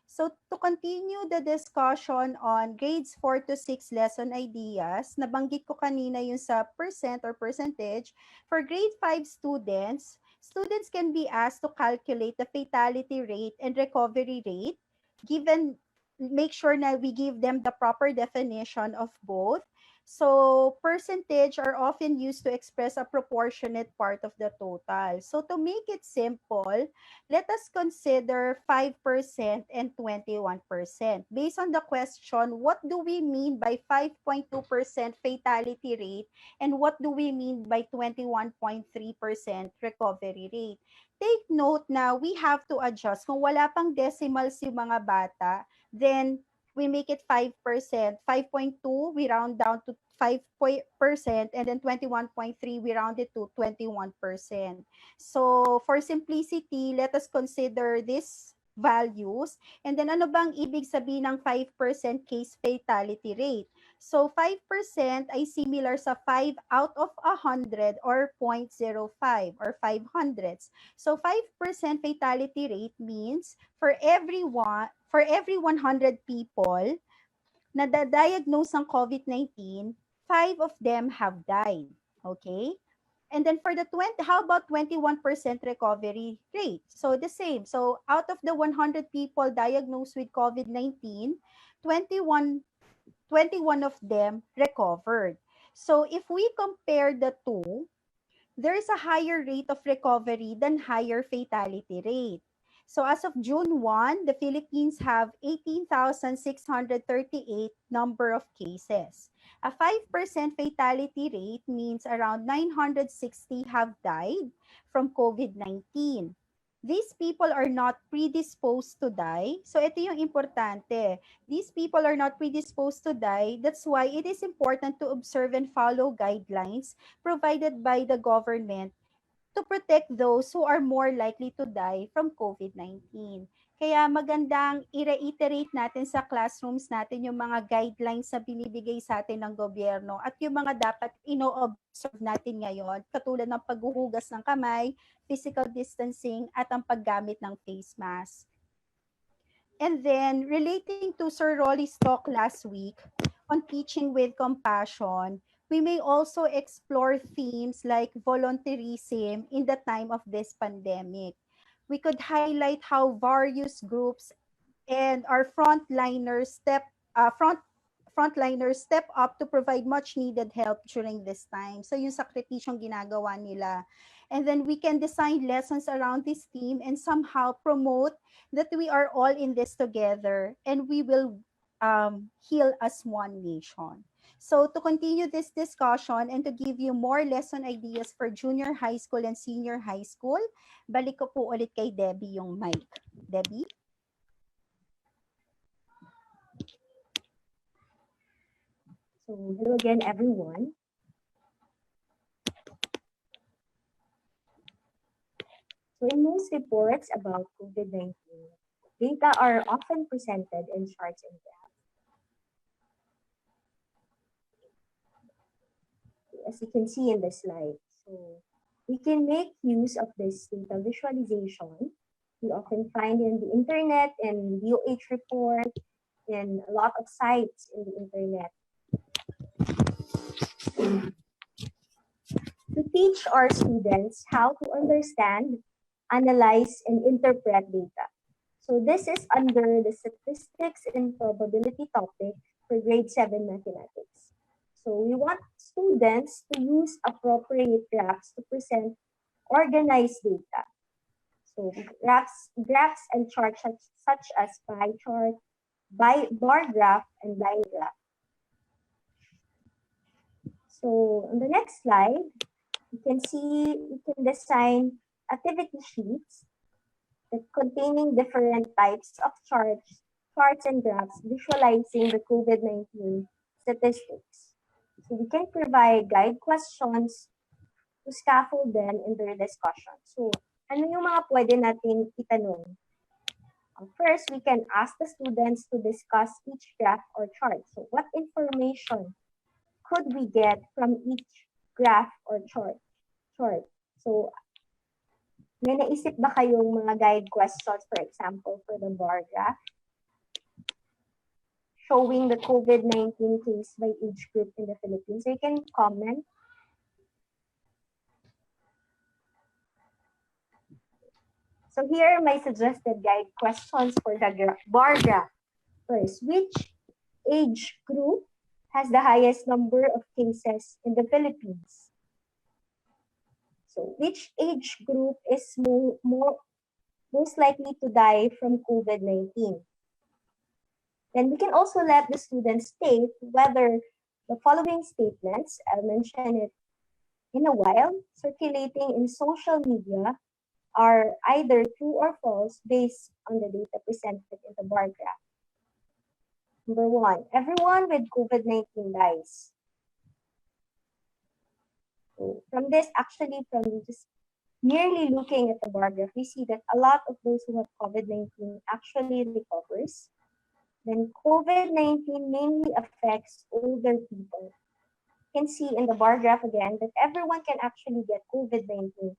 So to continue the discussion on grades 4 to 6 lesson ideas, nabanggit ko kanina yung sa percent or percentage. For grade 5 students, students can be asked to calculate the fatality rate and recovery rate, given make sure na we give them the proper definition of both. So percentage are often used to express a proportionate part of the total. So to make it simple, let us consider 5% and 21%. Based on the question, what do we mean by 5.2% fatality rate and what do we mean by 21.3% recovery rate? Take note na we have to adjust. Kung wala pang decimals yung mga bata, then we make it 5%. 5.2, we round down to 5%, and then 21.3, we round it to 21%. So for simplicity, let us consider these values. And then ano bang ibig sabihin ng 5% case fatality rate? So 5% ay similar sa 5 out of 100 or 0.05 or 500s. So 5% fatality rate means for every 100 people na diagnose ng COVID-19, 5 of them have died. Okay? And then for the 20, how about 21% recovery rate? So the same. So out of the 100 people diagnosed with COVID-19, 21 of them recovered. So if we compare the two, there is a higher rate of recovery than higher fatality rate. So as of June 1, the Philippines have 18,638 number of cases. A 5% fatality rate means around 960 have died from COVID-19. These people are not predisposed to die. So ito yung importante. These people are not predisposed to die. That's why it is important to observe and follow guidelines provided by the government to protect those who are more likely to die from COVID-19. Kaya magandang i-reiterate natin sa classrooms natin yung mga guidelines na binibigay sa atin ng gobyerno at yung mga dapat ino-observe natin ngayon, katulad ng paghuhugas ng kamay, physical distancing, at ang paggamit ng face mask. And then, relating to Sir Rolly's talk last week on teaching with compassion, we may also explore themes like volunteerism in the time of this pandemic. We could highlight how various groups and our frontliners step up to provide much needed help during this time. So yung sakripisyong ginagawa nila. And then we can design lessons around this theme and somehow promote that we are all in this together and we will heal as one nation. So to continue this discussion and to give you more lesson ideas for junior high school and senior high school, balik ko po ulit kay Debbie yung mic. Debbie? So hello again, everyone. So in most reports about COVID-19, data are often presented in charts and graphs. As you can see in the slide. So we can make use of this data visualization. We often find in the internet and DOH report and a lot of sites in the internet. To teach our students how to understand, analyze, and interpret data. So this is under the statistics and probability topic for grade 7 mathematics. So we want students to use appropriate graphs to present organized data. So graphs and charts such as pie chart, bar graph, and line graph. So on the next slide, you can see we can design activity sheets containing different types of charts and graphs visualizing the COVID-19 statistics. So we can provide guide questions to scaffold them in their discussion. So ano yung mga pwede natin itanong? First, we can ask the students to discuss each graph or chart. So what information could we get from each graph or chart? So may naisip ba kayong mga guide questions, for example, for the bar graph? Showing the COVID-19 case by age group in the Philippines. So you can comment. So here are my suggested guide questions for the bar graph. First, which age group has the highest number of cases in the Philippines? So which age group is most likely to die from COVID-19? Then we can also let the students state whether the following statements, I'll mention it in a while, circulating in social media are either true or false based on the data presented in the bar graph. Number one, everyone with COVID-19 dies. So from this, actually, from just merely looking at the bar graph, we see that a lot of those who have COVID-19 actually recovers. Then COVID-19 mainly affects older people. You can see in the bar graph again that everyone can actually get COVID-19,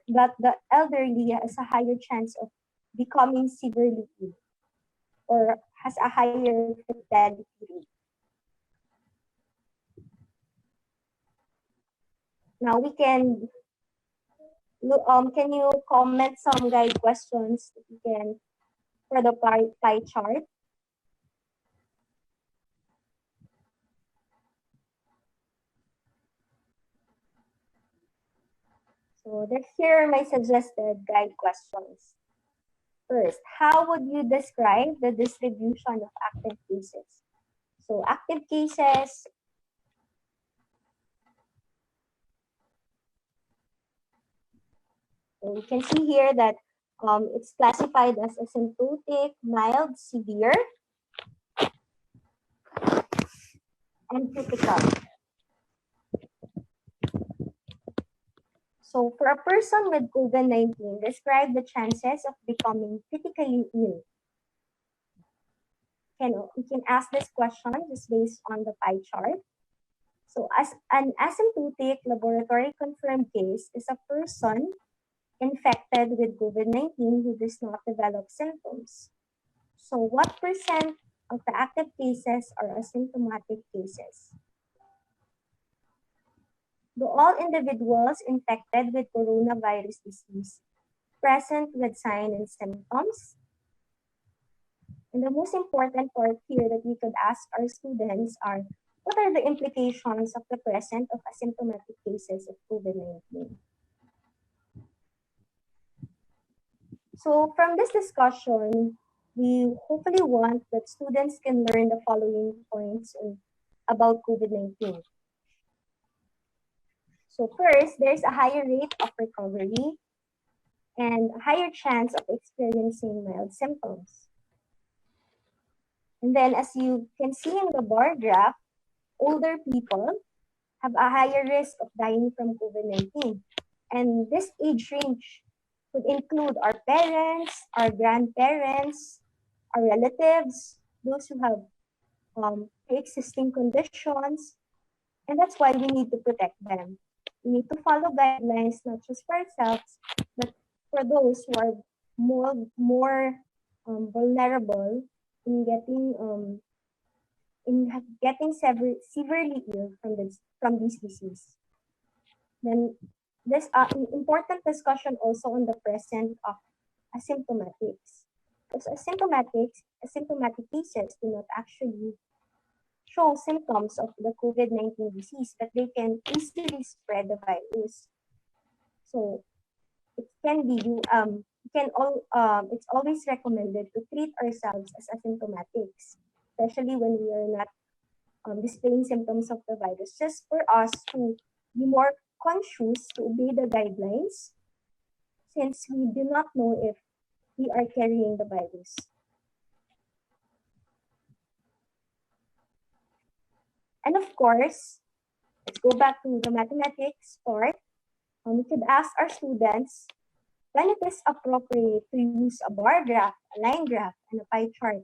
but the elderly has a higher chance of becoming severely ill or has a higher fatality rate. Now we can you comment some guide questions that you can for the pie chart? So here are my suggested guide questions. First, how would you describe the distribution of active cases? So active cases, so you can see here that it's classified as asymptomatic, mild, severe, and critical. So for a person with COVID-19, describe the chances of becoming critically ill. We can ask this question just based on the pie chart. So as an asymptomatic laboratory confirmed case is a person infected with COVID-19 who does not develop symptoms. So what percent of the active cases are asymptomatic cases? Do all individuals infected with coronavirus disease present with signs and symptoms? And the most important part here that we could ask our students are, what are the implications of the presence of asymptomatic cases of COVID-19? So from this discussion, we hopefully want that students can learn the following points about COVID-19. So first, there's a higher rate of recovery and a higher chance of experiencing mild symptoms. And then as you can see in the bar graph, older people have a higher risk of dying from COVID-19. And this age range would include our parents, our grandparents, our relatives, those who have pre-existing conditions. And that's why we need to protect them. We need to follow guidelines, not just for ourselves, but for those who are more vulnerable in getting severely ill from this disease. Then this important discussion also on the presence of asymptomatics. Because asymptomatic cases do not actually show symptoms of the COVID-19 disease, but they can easily spread the virus. So it can be it's always recommended to treat ourselves as asymptomatics, especially when we are not displaying symptoms of the virus, just for us to be more conscious to obey the guidelines, since we do not know if we are carrying the virus. And of course, let's go back to the mathematics part. We could ask our students when it is appropriate to use a bar graph, a line graph, and a pie chart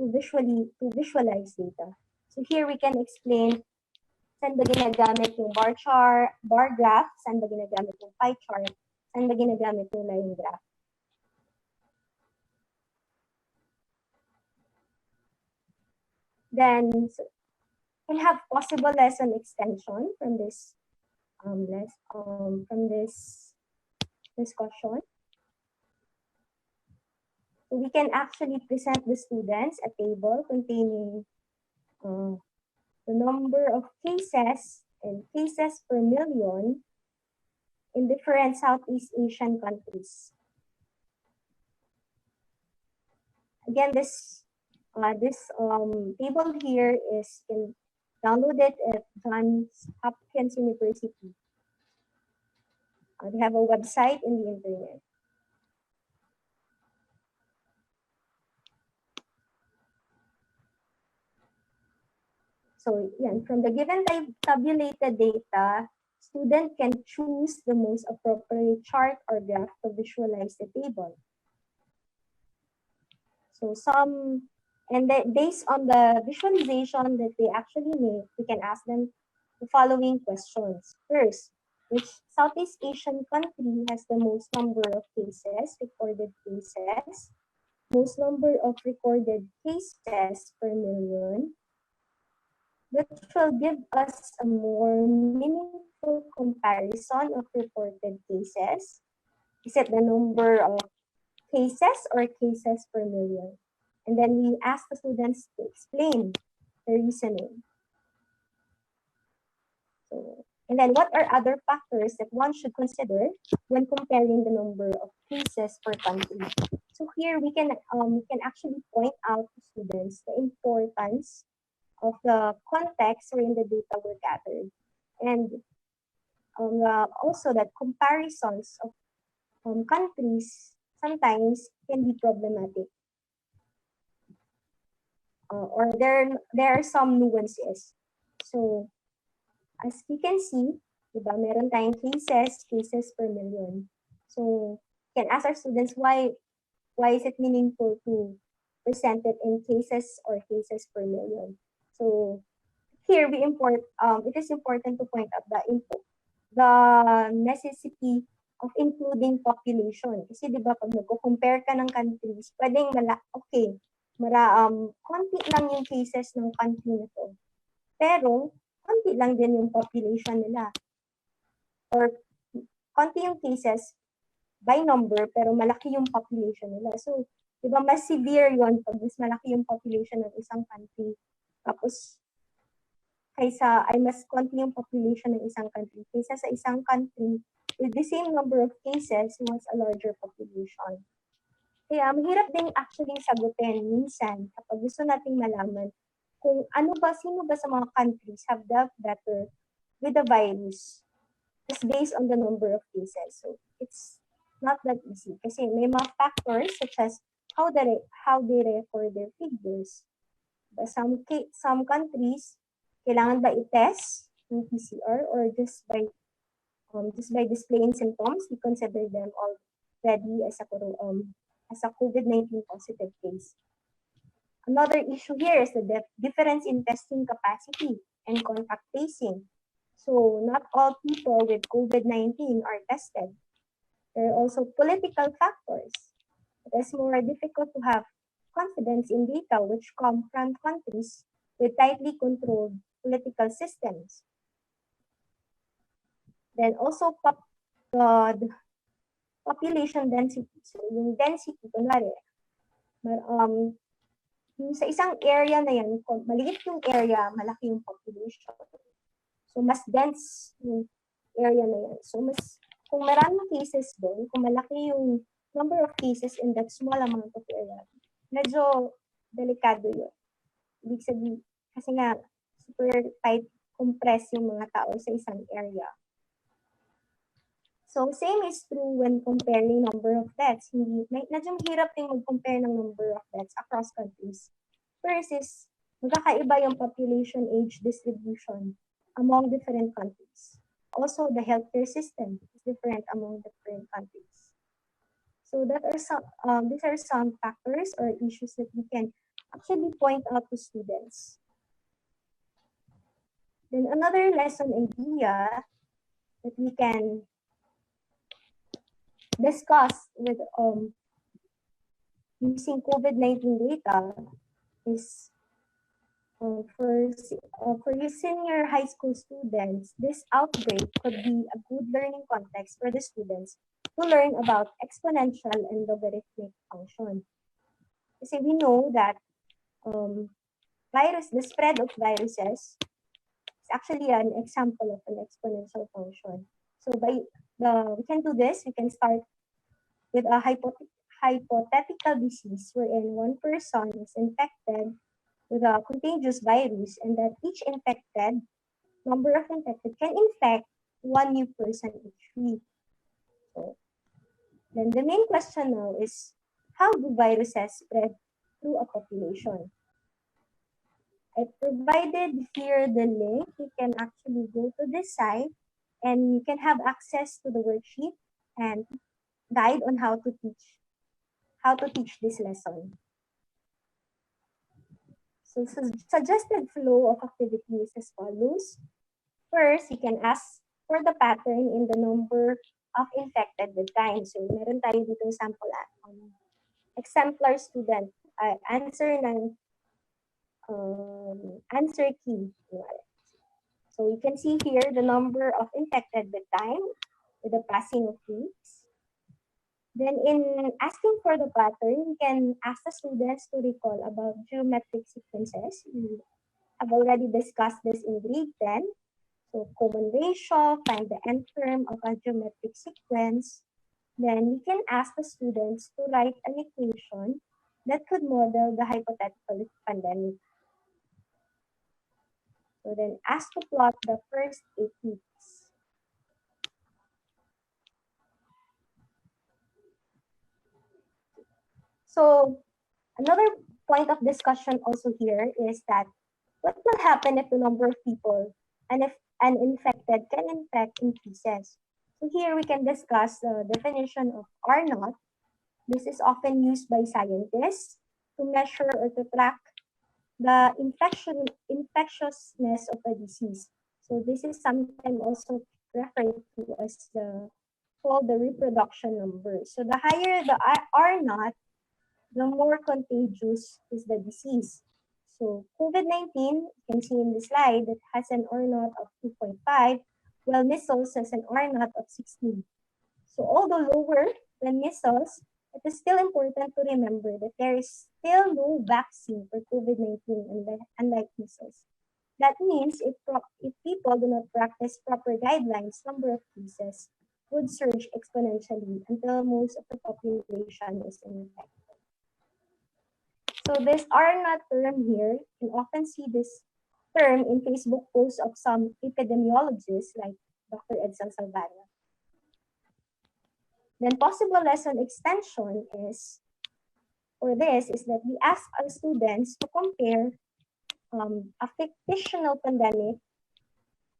to visualize data. So here we can explain saan ba ginagamit yung bar graph, saan ba ginagamit yung pie chart, saan ba ginagamit yung line graph. Then we'll have possible lesson extension from this discussion. So we can actually present the students a table containing the number of cases and cases per million in different Southeast Asian countries. Again, this table here is downloaded at Johns Hopkins University. They have a website in the internet. So from the given tabulated data, student can choose the most appropriate chart or graph to visualize the table. So based on the visualization that they actually make, we can ask them the following questions. First, which Southeast Asian country has the most number of recorded cases, most number of recorded cases per million, that will give us a more meaningful comparison of reported cases. Is it the number of cases or cases per million? And then we ask the students to explain the reasoning. And then what are other factors that one should consider when comparing the number of cases per country? So here we can actually point out to students the importance of the context wherein the data were gathered, and also that comparisons of countries sometimes can be problematic, or there are some nuances. So as you can see, diba, meron tayong cases per million. So you can ask our students why is it meaningful to present it in cases or cases per million. So here it is important to point out the necessity of including population. Kasi di ba pag nagko-compare ka ng countries, pwedeng konti lang yung cases ng country na to. Pero konti lang din yung population nila. Or konti yung cases by number, pero malaki yung population nila. So, di ba mas severe yun pag mas malaki yung population ng isang country. Tapos, mas konti yung population ng isang country kaysa sa isang country with the same number of cases who has a larger population. Kaya mahirap din actually sagutin minsan kapag gusto nating malaman kung sino ba sa mga countries have dealt better with the virus just based on the number of cases. So it's not that easy kasi may mga factors such as how they record their figures. But some countries, kailangan ba i-test ng PCR or just by displaying symptoms, we consider them already as a COVID-19 positive case. Another issue here is the difference in testing capacity and contact tracing. So not all people with COVID-19 are tested. There are also political factors. It is more difficult to have confidence in data which come from countries with tightly controlled political systems. Then also the population density. So yung density, kunwari, yung sa isang area na yan, kung maliit yung area, malaki yung population. So mas dense yung area na yan. So kung maraming cases doon, kung malaki yung number of cases in that small amount of area, medyo delikado yun. Ibig sabihin, kasi nga, super tight compress yung mga tao sa isang area. So same is true when comparing number of deaths. Medyo mahirap din mag-compare ng number of deaths across countries. First is, magkakaiba yung population age distribution among different countries. Also, the healthcare system is different among different countries. So these are some factors or issues that we can actually point out to students. Then another lesson idea that we can discuss with using COVID-19 data is for your senior high school students, this outbreak could be a good learning context for the students to learn about exponential and logarithmic function. Kasi we know that the spread of viruses is actually an example of an exponential function. So we can do this. We can start with a hypothetical disease wherein one person is infected with a contagious virus, and that each number of infected can infect one new person each week. So then the main question now is, how do viruses spread through a population? I provided here the link. You can actually go to this site and you can have access to the worksheet and guide on how to teach this lesson. So suggested flow of activities as follows. First, you can ask for the pattern in the number of infected with time. So meron tayo dito sample exemplar student answer key. So you can see here the number of infected with time with the passing of weeks. Then in asking for the pattern, we can ask the students to recall about geometric sequences. We have already discussed this in grade 10. So common ratio, find the nth term of a geometric sequence. Then we can ask the students to write an equation that could model the hypothetical pandemic. So then ask to plot the first 8 weeks. So another point of discussion also here is that what will happen if the number of people and if an infected can infect increases? So here we can discuss the definition of R naught. This is often used by scientists to measure or to track the infectiousness of a disease. So this is sometimes also referred to as called the reproduction number. So the higher the R naught, the more contagious is the disease. So COVID-19, you can see in the slide, that has an R naught of 2.5, while measles has an R naught of 16. So although lower than measles, it is still important to remember that there is still no vaccine for COVID-19 unlike measles. That means if people do not practice proper guidelines, number of cases would surge exponentially until most of the population is infected. So this R naught term here, you can often see this term in Facebook posts of some epidemiologists like Dr. Edson Salvador. Then possible lesson extension is that we ask our students to compare a fictional pandemic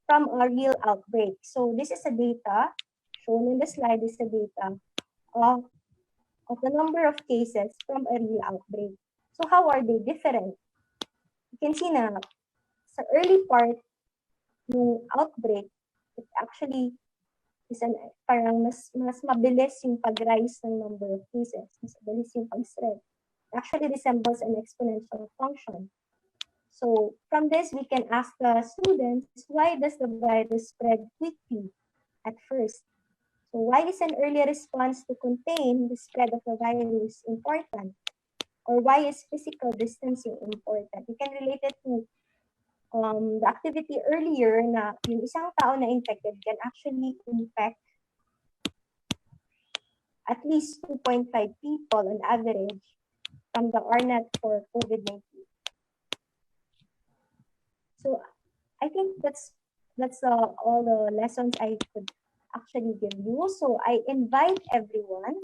from a real outbreak. So this is a data shown in the slide is the data of the number of cases from a real outbreak. So how are they different? You can see na sa early part ng outbreak, it actually is parang mas mabilis yung pag-rise ng number of cases. Mas mabilis yung pag-spread. It actually resembles an exponential function. So from this, we can ask the students, why does the virus spread quickly at first? So why is an early response to contain the spread of the virus important? Or why is physical distancing important? You can relate it to the activity earlier na yung isang tao na infected can actually infect at least 2.5 people on average from the R naught for COVID-19. So I think that's all the lessons I could actually give you. So I invite everyone.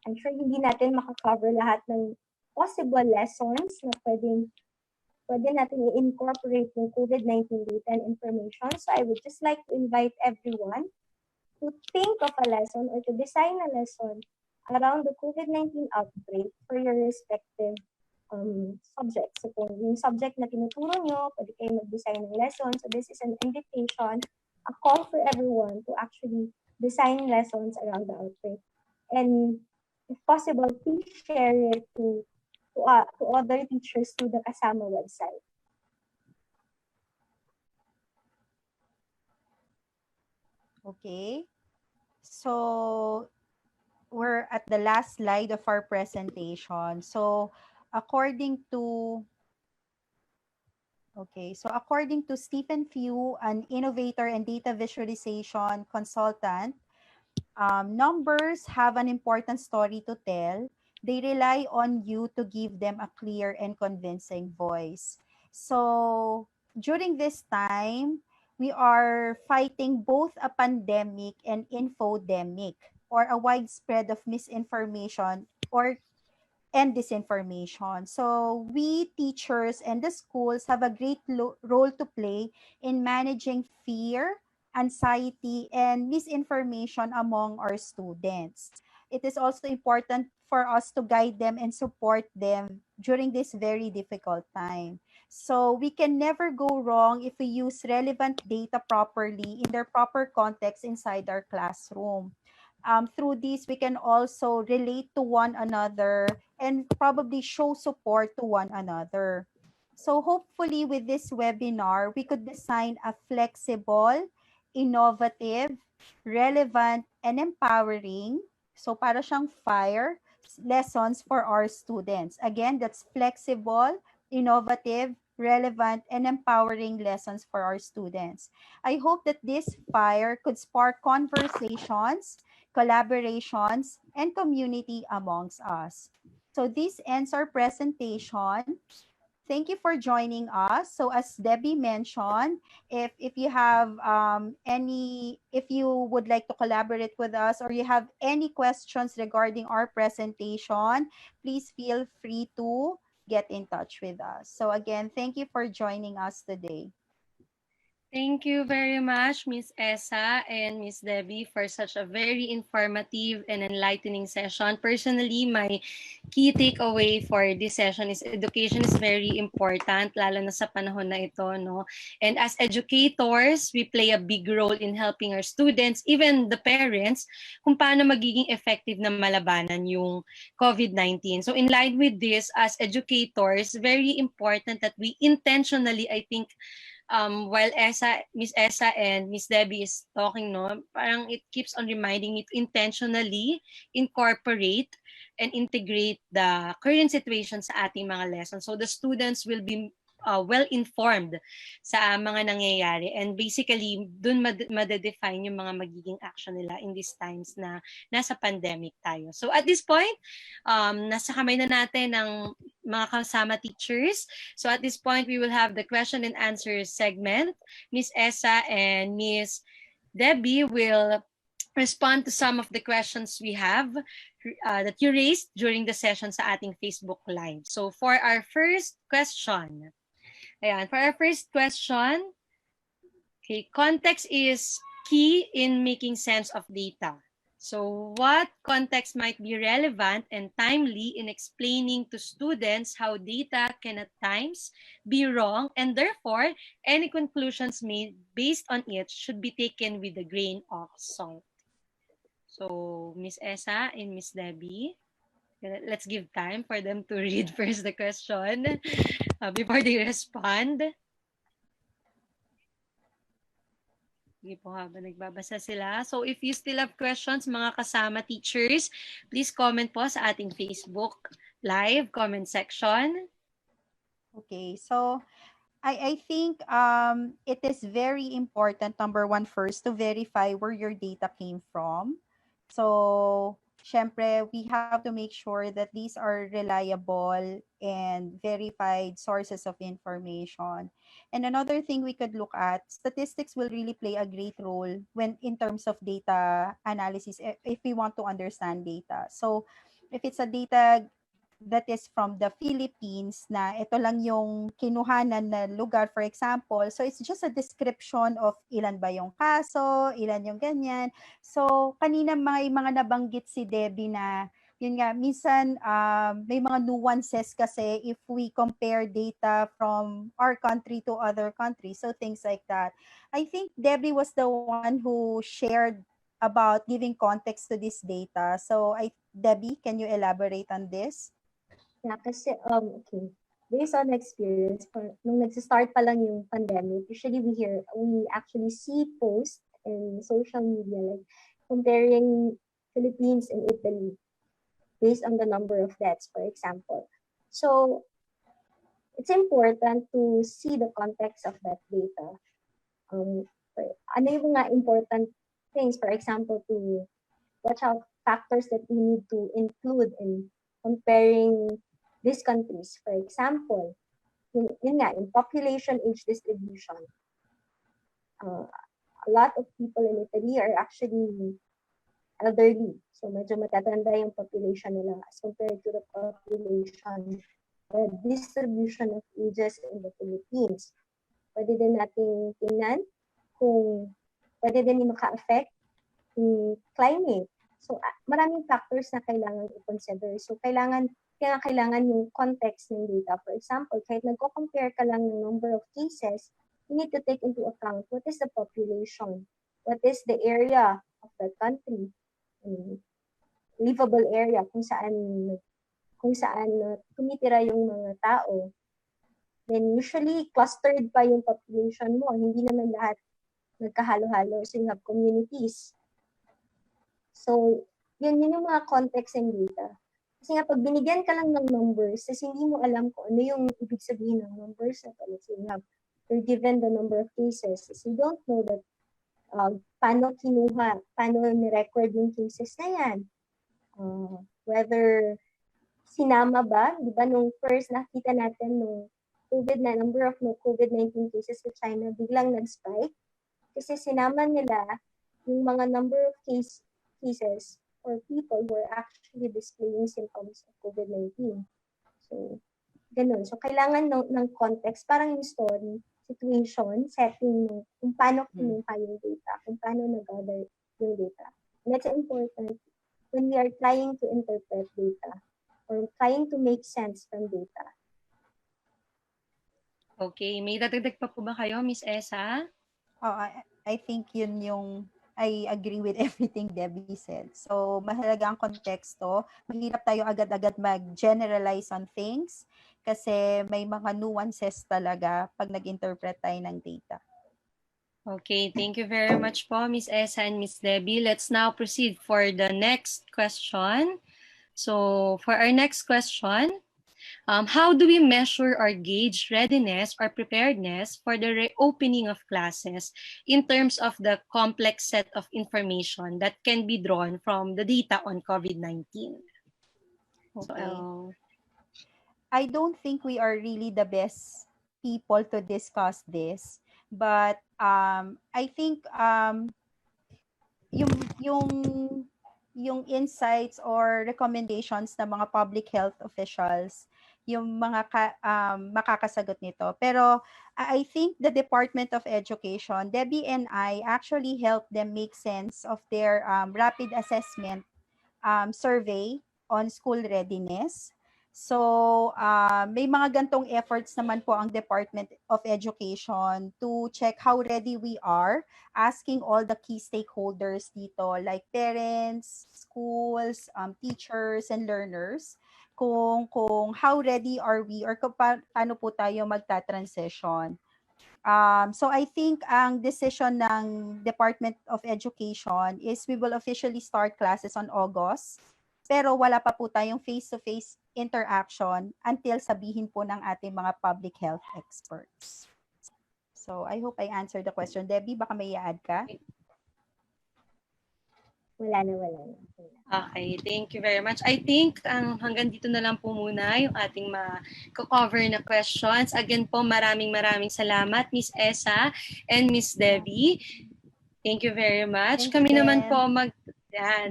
I'm sure hindi natin makakover lahat ng possible lessons na pwede natin i-incorporate yung COVID-19 data and information. So I would just like to invite everyone to think of a lesson or to design a lesson around the COVID-19 outbreak for your respective subjects. So kung yung subject na tinuturo nyo, pwede kayo mag-design ng lesson. So this is an invitation, a call for everyone to actually design lessons around the outbreak. And if possible, please share it to other teachers through the KaSaMa website. Okay. So we're at the last slide of our presentation. So according to Stephen Few, an innovator and data visualization consultant, numbers have an important story to tell. They rely on you to give them a clear and convincing voice. So during this time, we are fighting both a pandemic and infodemic, or a widespread of misinformation and disinformation. So we teachers and the schools have a great role to play in managing fear, anxiety, and misinformation among our students. It is also important for us to guide them and support them during this very difficult time. So we can never go wrong if we use relevant data properly in their proper context inside our classroom. Through this, we can also relate to one another and probably show support to one another. So hopefully with this webinar, we could design a flexible, innovative, relevant, and empowering, so para siyang fire, lessons for our students. Again, that's flexible, innovative, relevant, and empowering lessons for our students. I hope that this fire could spark conversations, collaborations, and community amongst us. So this ends our presentation. Thank you for joining us. So as Debbie mentioned, if you have if you would like to collaborate with us, or you have any questions regarding our presentation, please feel free to get in touch with us. So again, thank you for joining us today. Thank you very much, Miss Essa and Miss Debbie, for such a very informative and enlightening session. Personally, my key takeaway for this session is education is very important, lalo na sa panahon na ito, no? And as educators, we play a big role in helping our students, even the parents, kung paano magiging effective na malabanan yung COVID-19. So in line with this, as educators, very important that we intentionally, I think, while Miss Essa and Miss Debbie is talking, no, parang it keeps on reminding me to intentionally incorporate and integrate the current situation sa ating mga lessons. So the students will be well-informed sa mga nangyayari. And basically, dun madedefine yung mga magiging action nila in these times na nasa pandemic tayo. So at this point, nasa kamay na natin ng mga KaSaMa teachers. So at this point, we will have the question and answer segment. Miss Essa and Miss Debbie will respond to some of the questions we have that you raised during the session sa ating Facebook Live. So for our first question, okay, context is key in making sense of data. So what context might be relevant and timely in explaining to students how data can at times be wrong, and therefore any conclusions made based on it should be taken with a grain of salt. So Miss Essa and Miss Debbie, let's give time for them to read first the question before they respond. Sige po, habang nagbabasa sila. So if you still have questions, mga KaSaMa teachers, please comment po sa ating Facebook Live comment section. Okay, so I think it is very important, number one, first, to verify where your data came from. So syempre, we have to make sure that these are reliable and verified sources of information. And another thing we could look at, statistics will really play a great role when in terms of data analysis if we want to understand data. So if it's a data that is from the Philippines na ito lang yung kinuhanan na lugar, for example, so it's just a description of ilan ba yung kaso, ilan yung ganyan. So kanina mga nabanggit si Debbie na yun nga, minsan may mga nuances kasi if we compare data from our country to other countries, so things like that. I think Debbie was the one who shared about giving context to this data. So Debbie, can you elaborate on this? Yeah, kasi, okay. Based on experience, nung nag-start pa lang yung pandemic, usually we actually see posts in social media, like comparing Philippines and Italy based on the number of deaths, for example. So, it's important to see the context of that data. Ano yung mga important things, for example, to watch out factors that we need to include in comparing these countries. For example, yung population age distribution. A lot of people in Italy are actually elderly. So medyo matatanda yung population nila as compared to the population, the distribution of ages in the Philippines. Pwede din nating tingnan kung pwede din yung maka-affect yung climate. So maraming factors na kailangan i-consider. So kailangan yung context ng data. For example, kahit nagko-compare ka lang ng number of cases, you need to take into account what is the population, what is the area of the country, livable area kung saan tumitira yung mga tao. Then usually clustered pa yung population mo. Hindi naman lahat nagkahalo-halo. So you have communities. So yun yung mga context and data. Kasi nga pag binigyan ka lang ng numbers, kasi hindi mo alam kung ano yung ibig sabihin ng numbers na to. Let's say you're given the number of cases. So you don't know that paano ni-record yung cases na yan. Whether sinama ba, di ba, nung first nakita natin nung number of COVID-19 cases sa China, biglang nag-spike. Kasi sinama nila yung mga number of cases or people who are actually displaying symptoms of COVID-19. So, ganun. So, kailangan ng context, parang yung story, situation, setting, kung paano kinuha yung data, kung paano nag-gather yung data. And that's important when we are trying to interpret data or trying to make sense from data. Okay, may dadagdag pa po ba kayo, Miss Esa? Oh, I think yun yung I agree with everything Debbie said. So, mahalaga ang konteksto. Mahirap tayo agad-agad mag-generalize on things kasi may mga nuances talaga pag nag-interpret tayo ng data. Okay, thank you very much po, Miss Esa and Miss Debbie. Let's now proceed for the next question. So, for our next question, how do we measure or gauge readiness or preparedness for the reopening of classes in terms of the complex set of information that can be drawn from the data on COVID-19? Okay. So, I don't think we are really the best people to discuss this, but I think yung yung yung insights or recommendations ng mga public health officials yung mga makakasagot nito. Pero I think the Department of Education, Debbie and I actually helped them make sense of their rapid assessment survey on school readiness. So, may mga gantong efforts naman po ang Department of Education to check how ready we are, asking all the key stakeholders dito like parents, schools, teachers, and learners kung how ready are we or kung paano po tayo magta-transition. So I think ang decision ng Department of Education is we will officially start classes on August, pero wala pa po tayong face-to-face interaction until sabihin po ng ating mga public health experts. So I hope I answered the question. Debbie, baka may i-add ka? Wala na, wala na. Okay, thank you very much. I think hanggang dito na lang po muna yung ating ma-cover na questions. Again po, maraming salamat, Miss Esa and Miss Debbie. Thank you very much. Thank Kami you naman din. po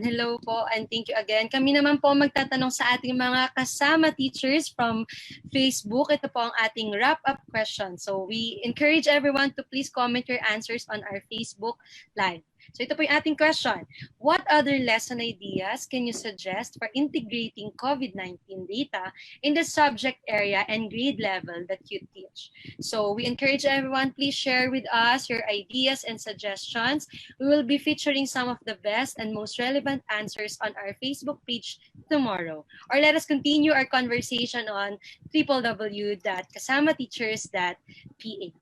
hello po and thank you again. Kami naman po magtatanong sa ating mga kasama teachers from Facebook. Ito po ang ating wrap-up question. So we encourage everyone to please comment your answers on our Facebook Live. So ito po yung ating question. What other lesson ideas can you suggest for integrating COVID-19 data in the subject area and grade level that you teach? So we encourage everyone, please share with us your ideas and suggestions. We will be featuring some of the best and most relevant answers on our Facebook page tomorrow. Or let us continue our conversation on www.kasamateachers.ph.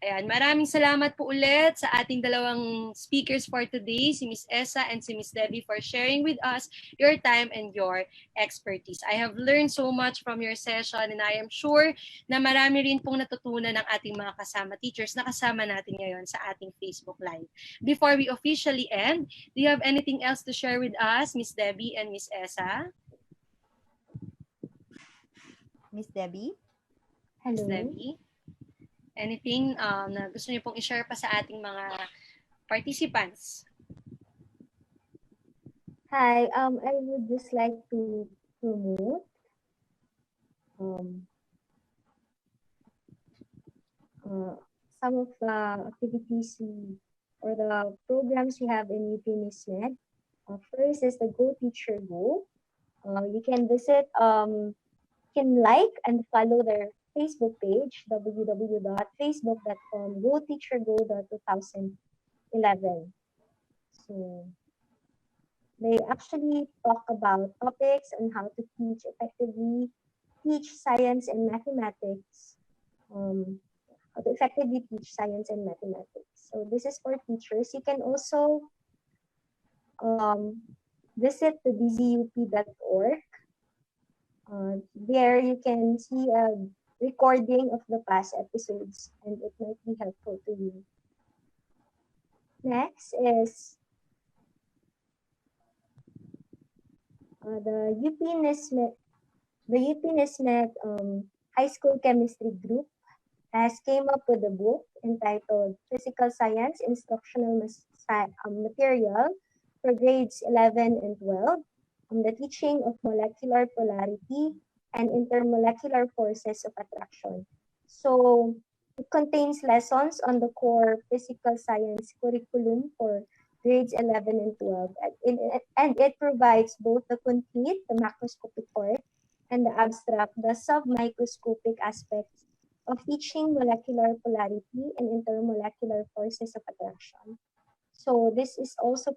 Ayan, maraming salamat po ulit sa ating dalawang speakers for today, si Miss Esa and si Miss Debbie, for sharing with us your time and your expertise. I have learned so much from your session and I am sure na marami rin pong natutunan ng ating mga kasama teachers na kasama natin ngayon sa ating Facebook Live. Before we officially end, do you have anything else to share with us, Miss Debbie and Miss Esa? Miss Debbie? Miss Hello. Debbie? Anything na gusto niyo pong i-share pa sa ating mga participants? Hi, I would just like to promote some of the activities or the programs we have in UP NISMED. First is the Go Teacher Go. You can visit, can like and follow their Facebook page, www.facebook.com/goteachergo.2011. So they actually talk about topics on how to effectively teach science and mathematics. How to effectively teach science and mathematics. So this is for teachers. You can also visit the bzup.org. There you can see a recording of the past episodes and it might be helpful to you. Next is the UP NISMED High School Chemistry Group has came up with a book entitled Physical Science Instructional Material for grades 11 and 12 on the teaching of molecular polarity and intermolecular forces of attraction. So it contains lessons on the core physical science curriculum for grades 11 and 12. And it provides both the complete, the macroscopic part, and the abstract, the submicroscopic aspects of teaching molecular polarity and intermolecular forces of attraction. So this is also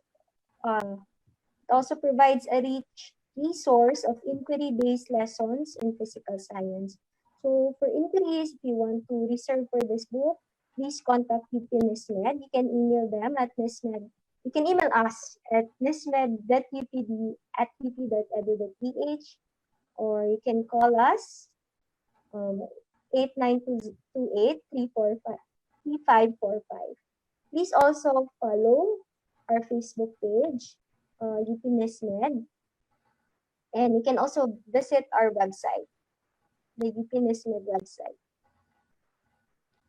provides a rich resource of inquiry-based lessons in physical science. So for inquiries, if you want to reserve for this book, please contact UP NISMED. You can email them at NISMED. You can email us at nismed.upd@up.edu.ph, or you can call us 8928-345. Please also follow our Facebook page, UP NISMED, and you can also visit our website, the UP NISMED website.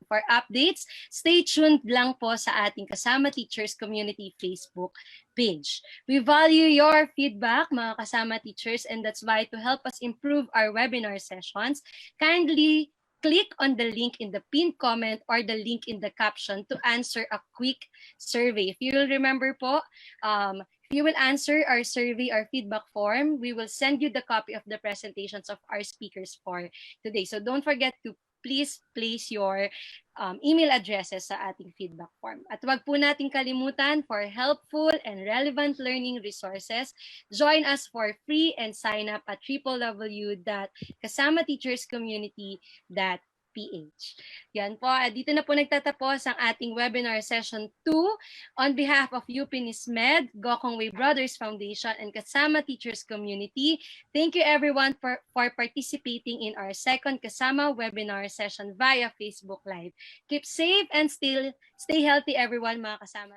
For updates, stay tuned lang po sa ating KaSaMa Teachers Community Facebook page. We value your feedback, mga KaSaMa teachers, and that's why to help us improve our webinar sessions, kindly click on the link in the pinned comment or the link in the caption to answer a quick survey. If you will remember po, if you will answer our survey or feedback form, we will send you the copy of the presentations of our speakers for today. So don't forget to please place your email addresses sa ating feedback form. At wag po nating kalimutan, for helpful and relevant learning resources, join us for free and sign up at www.kasamateacherscommunity.ph. Yan po, dito na po nagtatapos ang ating webinar session 2. On behalf of UP NISMED, Gokongwei Brothers Foundation, and KaSaMa Teachers Community, thank you everyone for participating in our second KaSaMa webinar session via Facebook Live. Keep safe and stay healthy everyone, mga kasama.